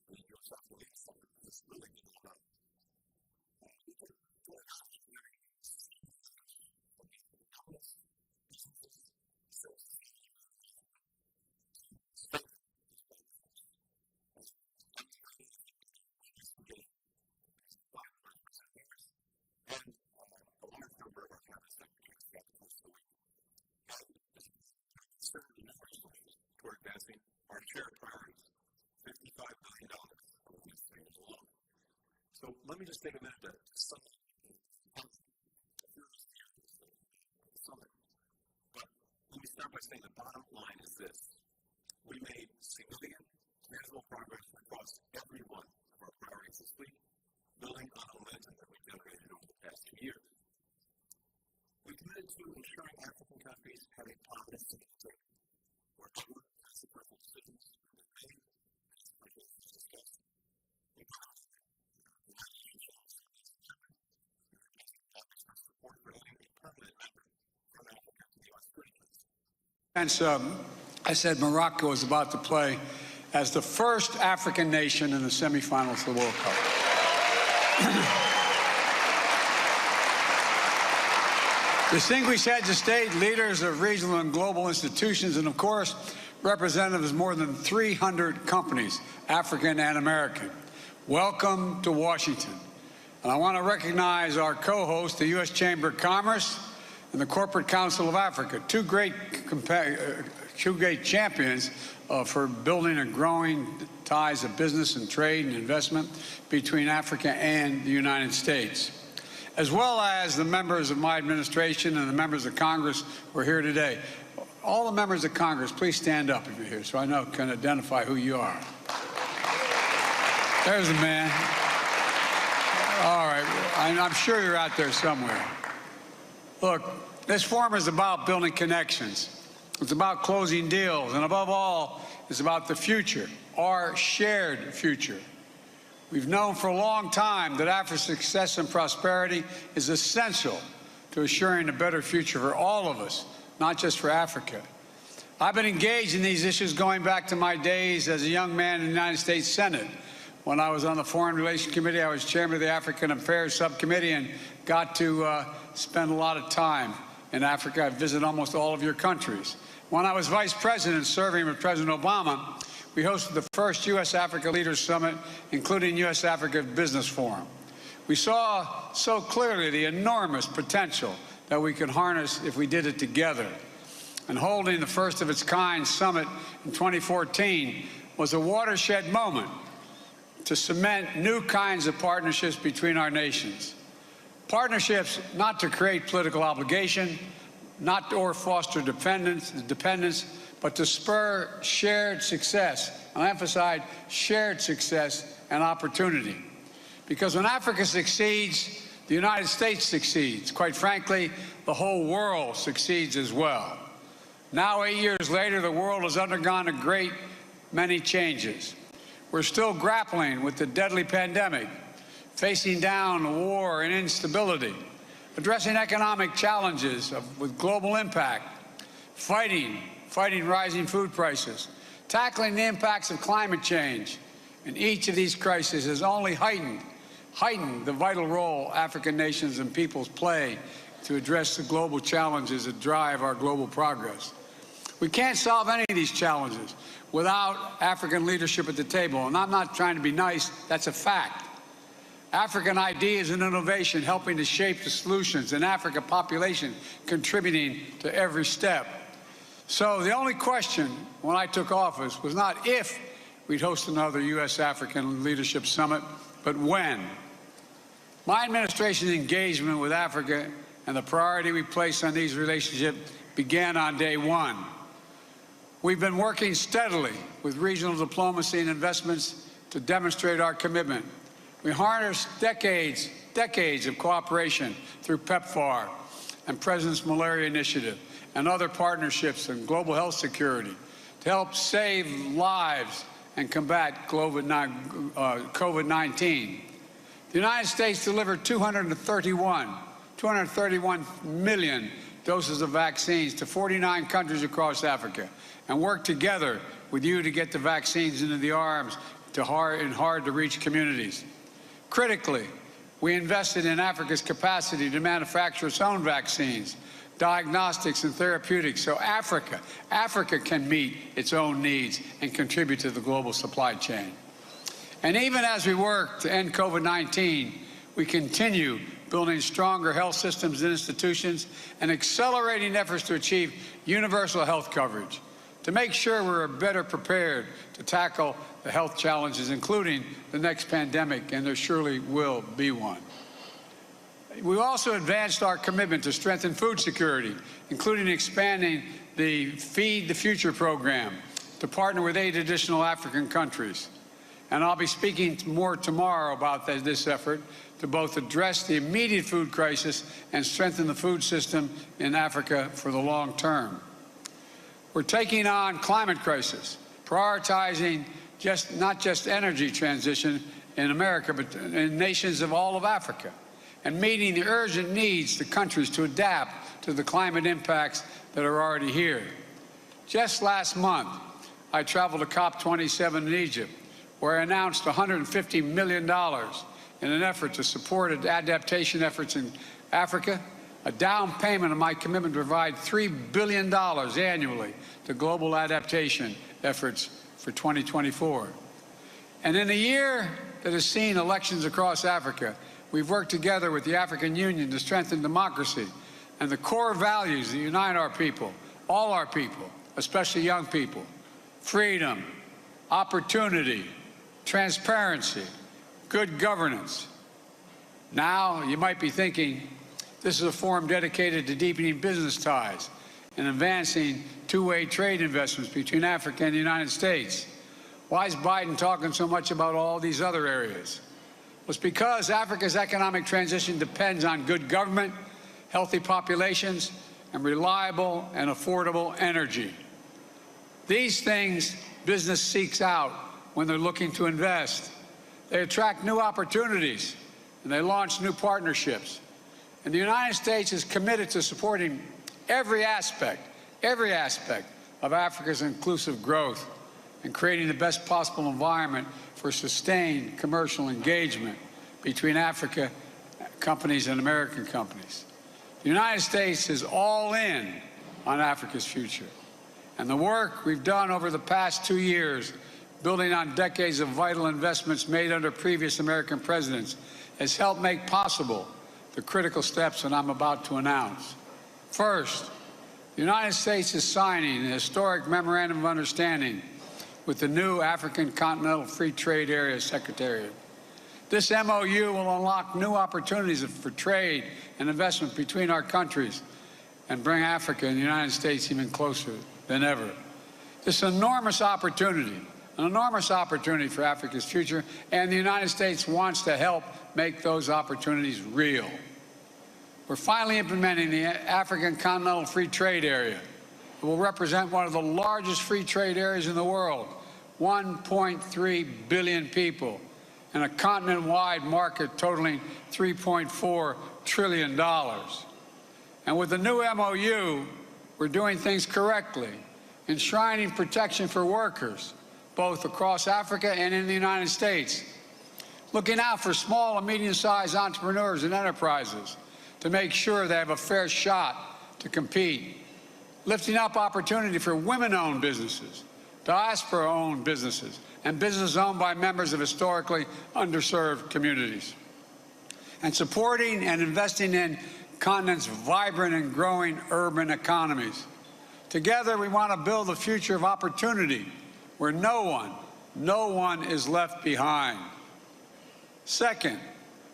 the U.S.-Africa Summit, is really all about. Toward advancing our shared priorities, $55 billion over the next 3 years alone. So let me just take a minute to sum up the summit. But let me start by saying the bottom line is this. We made significant, tangible progress across every one of our priorities this week, building on the momentum that we've generated over the past 2 years. We committed to ensuring African countries have a positive future, where government consequential decisions are made and consequential is discussed. We promised support for having a permanent member from Africa to the U.S. Security Council. And I said Morocco is about to play as the first African nation in the semifinals of the World Cup. Distinguished heads of state, leaders of regional and global institutions, and of course, representatives of more than 300 companies, African and American. Welcome to Washington. And I want to recognize our co-hosts, the U.S. Chamber of Commerce and the Corporate Council of Africa, two great champions for building and growing ties of business and trade and investment between Africa and the United States, as well as the members of my administration and the members of Congress who are here today. All the members of Congress, please stand up if you're here so I can identify who you are. There's the man. All right, I'm sure you're out there somewhere. Look, this forum is about building connections. It's about closing deals, and above all, it's about the future, our shared future. We've known for a long time that Africa's success and prosperity is essential to assuring a better future for all of us, not just for Africa. I've been engaged in these issues going back to my days as a young man in the United States Senate. When I was on the Foreign Relations Committee, I was chairman of the African Affairs Subcommittee and got to spend a lot of time in Africa. I visited almost all of your countries. When I was vice president serving with President Obama, we hosted the first U.S.-Africa Leaders Summit, including U.S.-Africa Business Forum. We saw so clearly the enormous potential that we could harness if we did it together. And holding the first of its kind summit in 2014 was a watershed moment to cement new kinds of partnerships between our nations. Partnerships not to create political obligation, not or foster dependence, but to spur shared success. And I emphasize shared success and opportunity. Because when Africa succeeds, the United States succeeds. Quite frankly, the whole world succeeds as well. Now, 8 years later, the world has undergone a great many changes. We're still grappling with the deadly pandemic, facing down war and instability, addressing economic challenges with global impact, fighting rising food prices, tackling the impacts of climate change. And each of these crises has only heightened the vital role African nations and peoples play to address the global challenges that drive our global progress. We can't solve any of these challenges without African leadership at the table. And I'm not trying to be nice, that's a fact. African ideas and innovation helping to shape the solutions, and African population contributing to every step. So the only question when I took office was not if we'd host another U.S.-African Leadership Summit, but when. My administration's engagement with Africa and the priority we place on these relationships began on day one. We've been working steadily with regional diplomacy and investments to demonstrate our commitment. We harnessed decades of cooperation through PEPFAR and President's Malaria Initiative and other partnerships in global health security to help save lives and combat COVID-19. The United States delivered 231 million doses of vaccines to 49 countries across Africa, and worked together with you to get the vaccines into the arms in hard-to-reach communities. Critically, we invested in Africa's capacity to manufacture its own vaccines, diagnostics, and therapeutics, so Africa can meet its own needs and contribute to the global supply chain. And even as we work to end COVID-19, we continue building stronger health systems and institutions and accelerating efforts to achieve universal health coverage, to make sure we're better prepared to tackle the health challenges, including the next pandemic, and there surely will be one. We also advanced our commitment to strengthen food security, including expanding the Feed the Future program to partner with 8 additional African countries. And I'll be speaking more tomorrow about this effort to both address the immediate food crisis and strengthen the food system in Africa for the long term. We're taking on climate crisis, prioritizing not just energy transition in America, but in nations of all of Africa, and meeting the urgent needs to countries to adapt to the climate impacts that are already here. Just last month, I traveled to COP27 in Egypt, where I announced $150 million in an effort to support adaptation efforts in Africa, a down payment of my commitment to provide $3 billion annually to global adaptation efforts for 2024. And in a year that has seen elections across Africa, we've worked together with the African Union to strengthen democracy and the core values that unite our people, all our people, especially young people: freedom, opportunity, transparency, good governance. Now, you might be thinking, this is a forum dedicated to deepening business ties and advancing two-way trade investments between Africa and the United States. Why is Biden talking so much about all these other areas? Well, it's because Africa's economic transition depends on good government, healthy populations, and reliable and affordable energy. These things business seeks out when they're looking to invest. They attract new opportunities, and they launch new partnerships. And the United States is committed to supporting every aspect of Africa's inclusive growth and creating the best possible environment for sustained commercial engagement between Africa companies and American companies. The United States is all in on Africa's future. And the work we've done over the past 2 years, building on decades of vital investments made under previous American presidents, has helped make possible the critical steps that I'm about to announce. First, the United States is signing a historic memorandum of understanding with the new African Continental Free Trade Area Secretariat. This MOU will unlock new opportunities for trade and investment between our countries and bring Africa and the United States even closer than ever. This enormous opportunity, an enormous opportunity for Africa's future, and the United States wants to help make those opportunities real. We're finally implementing the African Continental Free Trade Area. It will represent one of the largest free trade areas in the world, 1.3 billion people, and a continent-wide market totaling $3.4 trillion. And with the new MOU, we're doing things correctly, enshrining protection for workers, both across Africa and in the United States, looking out for small and medium-sized entrepreneurs and enterprises to make sure they have a fair shot to compete, lifting up opportunity for women-owned businesses, diaspora-owned businesses, and businesses owned by members of historically underserved communities, and supporting and investing in continent's vibrant and growing urban economies. Together, we want to build a future of opportunity where no one is left behind. Second,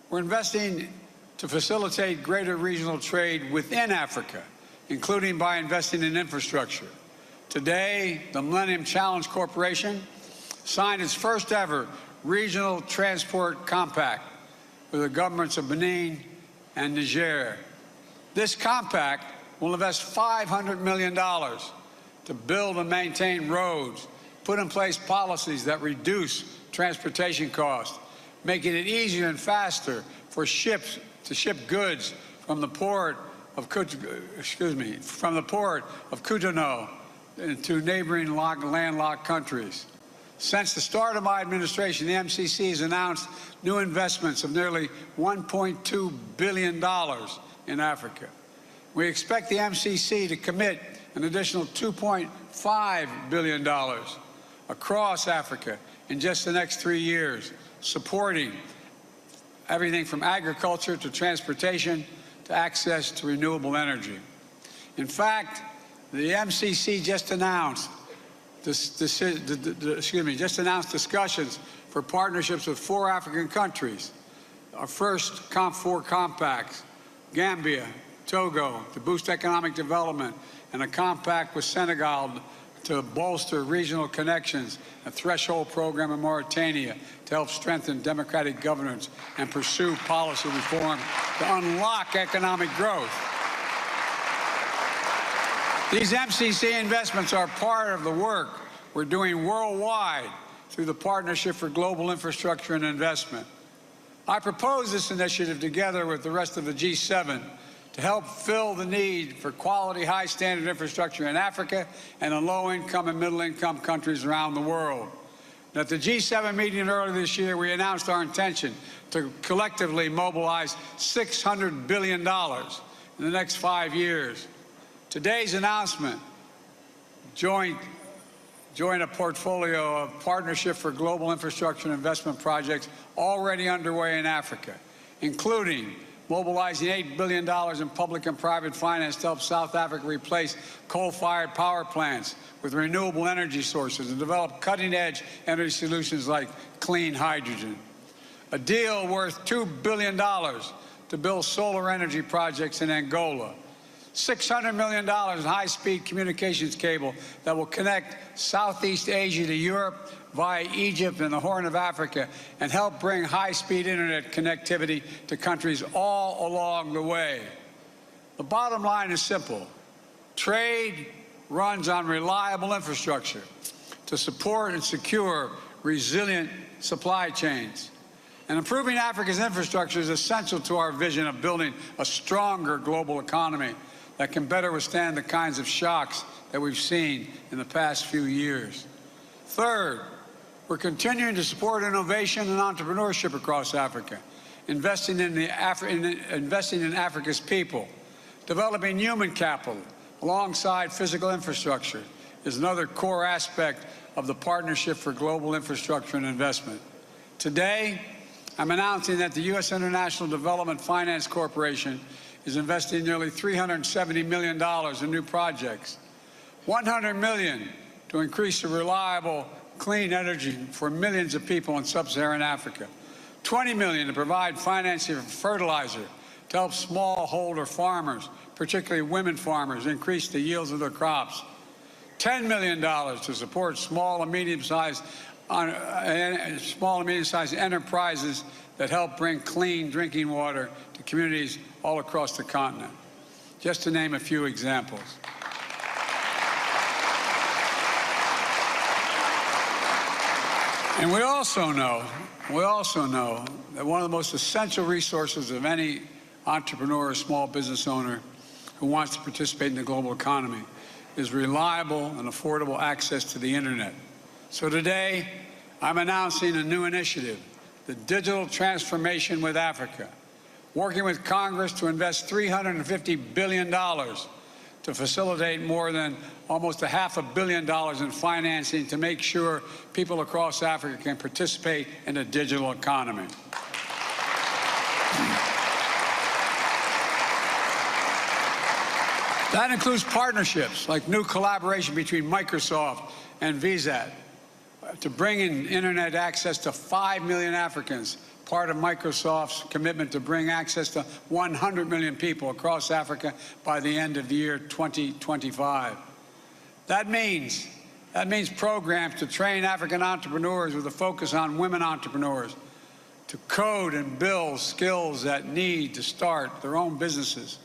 we're investing to facilitate greater regional trade within Africa, including by investing in infrastructure. Today, the Millennium Challenge Corporation signed its first ever regional transport compact with the governments of Benin and Niger. This compact will invest $500 million to build and maintain roads, put in place policies that reduce transportation costs, making it easier and faster for ships to ship goods from the port of Cotonou to neighboring landlocked countries. Since the start of my administration, the MCC has announced new investments of nearly $1.2 billion in Africa. We expect the MCC to commit an additional $2.5 billion across Africa in just the next 3 years, supporting everything from agriculture to transportation to access to renewable energy. In fact, the MCC just announced discussions for partnerships with 4 African countries. Our first COP4 compacts, Gambia, Togo, to boost economic development, and a compact with Senegal to bolster regional connections, a threshold program in Mauritania to help strengthen democratic governance and pursue policy reform to unlock economic growth. These MCC investments are part of the work we're doing worldwide through the Partnership for Global Infrastructure and Investment. I propose this initiative together with the rest of the G7 to help fill the need for quality, high-standard infrastructure in Africa and in low-income and middle-income countries around the world. At the G7 meeting earlier this year, we announced our intention to collectively mobilize $600 billion in the next 5 years. Today's announcement joined a portfolio of Partnership for Global Infrastructure and Investment projects already underway in Africa, including mobilizing $8 billion in public and private finance to help South Africa replace coal-fired power plants with renewable energy sources and develop cutting-edge energy solutions like clean hydrogen. A deal worth $2 billion to build solar energy projects in Angola. $600 million in high-speed communications cable that will connect Southeast Asia to Europe via Egypt and the Horn of Africa and help bring high-speed internet connectivity to countries all along the way. The bottom line is simple. Trade runs on reliable infrastructure to support and secure resilient supply chains. And improving Africa's infrastructure is essential to our vision of building a stronger global economy that can better withstand the kinds of shocks that we've seen in the past few years. Third, we're continuing to support innovation and entrepreneurship across Africa, investing in Africa's people. Developing human capital alongside physical infrastructure is another core aspect of the Partnership for Global Infrastructure and Investment. Today, I'm announcing that the U.S. International Development Finance Corporation is investing nearly $370 million in new projects, $100 million to increase the reliable, clean energy for millions of people in sub-Saharan Africa, $20 million to provide financing for fertilizer to help smallholder farmers, particularly women farmers, increase the yields of their crops, $10 million to support small and medium-sized enterprises that help bring clean drinking water to communities all across the continent, just to name a few examples. And we also know that one of the most essential resources of any entrepreneur or small business owner who wants to participate in the global economy is reliable and affordable access to the internet. So today, I'm announcing a new initiative, the Digital Transformation with Africa, working with Congress to invest $350 billion to facilitate more than almost $500 million in financing to make sure people across Africa can participate in the digital economy. That includes partnerships like new collaboration between Microsoft and Visa to bring in internet access to 5 million Africans, part of Microsoft's commitment to bring access to 100 million people across Africa by the end of the year 2025. That means programs to train African entrepreneurs with a focus on women entrepreneurs, to code and build skills that need to start their own businesses,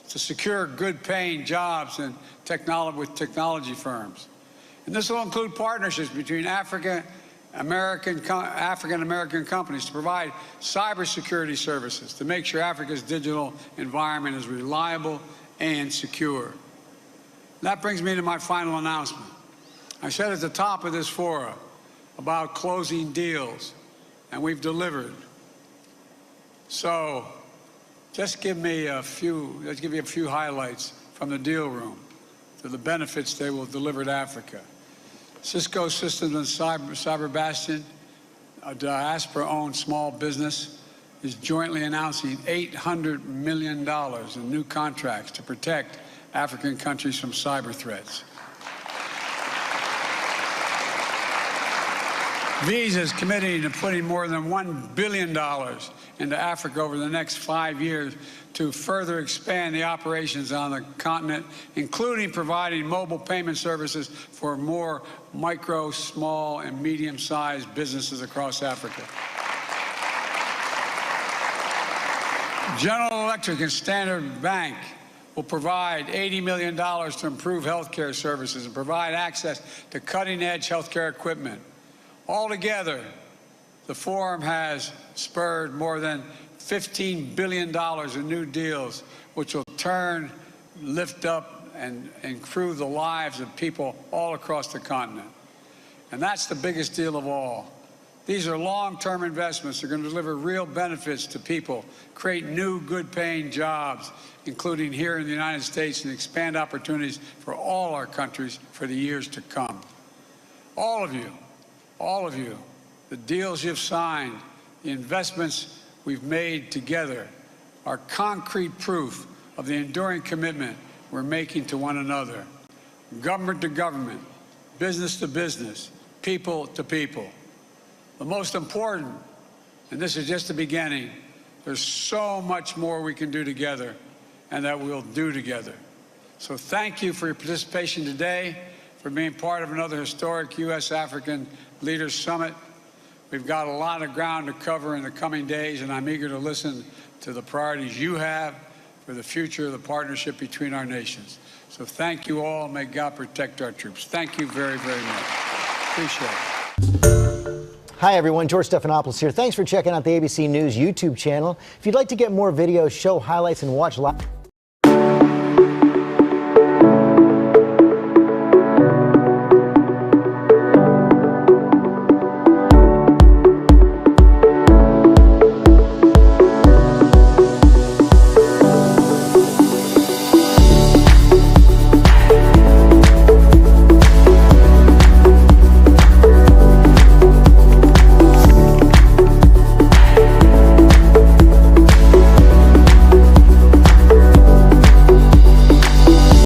to secure good-paying jobs with technology firms. And this will include partnerships between African-American companies to provide cybersecurity services to make sure Africa's digital environment is reliable and secure. That brings me to my final announcement. I said at the top of this forum about closing deals, and we've delivered. So let's give you a few highlights from the deal room to the benefits they will deliver to Africa. Cisco Systems and Cyber Bastion, a diaspora-owned small business, is jointly announcing $800 million in new contracts to protect African countries from cyber threats. Visa is committing to putting more than $1 billion into Africa over the next 5 years to further expand the operations on the continent, including providing mobile payment services for more micro, small, and medium-sized businesses across Africa. General Electric and Standard Bank will provide $80 million to improve healthcare services and provide access to cutting-edge healthcare equipment. Altogether, the forum has spurred more than $15 billion in new deals, which will lift up and improve the lives of people all across the continent. And that's the biggest deal of all. These are long-term investments that are going to deliver real benefits to people, create new good-paying jobs, including here in the United States, and expand opportunities for all our countries for the years to come. All of you, the deals you've signed, the investments we've made together are concrete proof of the enduring commitment we're making to one another, government to government, business to business, people to people. The most important, and this is just the beginning, there's so much more we can do together and that we'll do together. So thank you for your participation today, for being part of another historic U.S.-African Leaders Summit. We've got a lot of ground to cover in the coming days, and I'm eager to listen to the priorities you have for the future of the partnership between our nations. So thank you all. May God protect our troops. Thank you very, very much. Appreciate it. Hi, everyone. George Stephanopoulos here. Thanks for checking out the ABC News YouTube channel. If you'd like to get more videos, show highlights, and watch live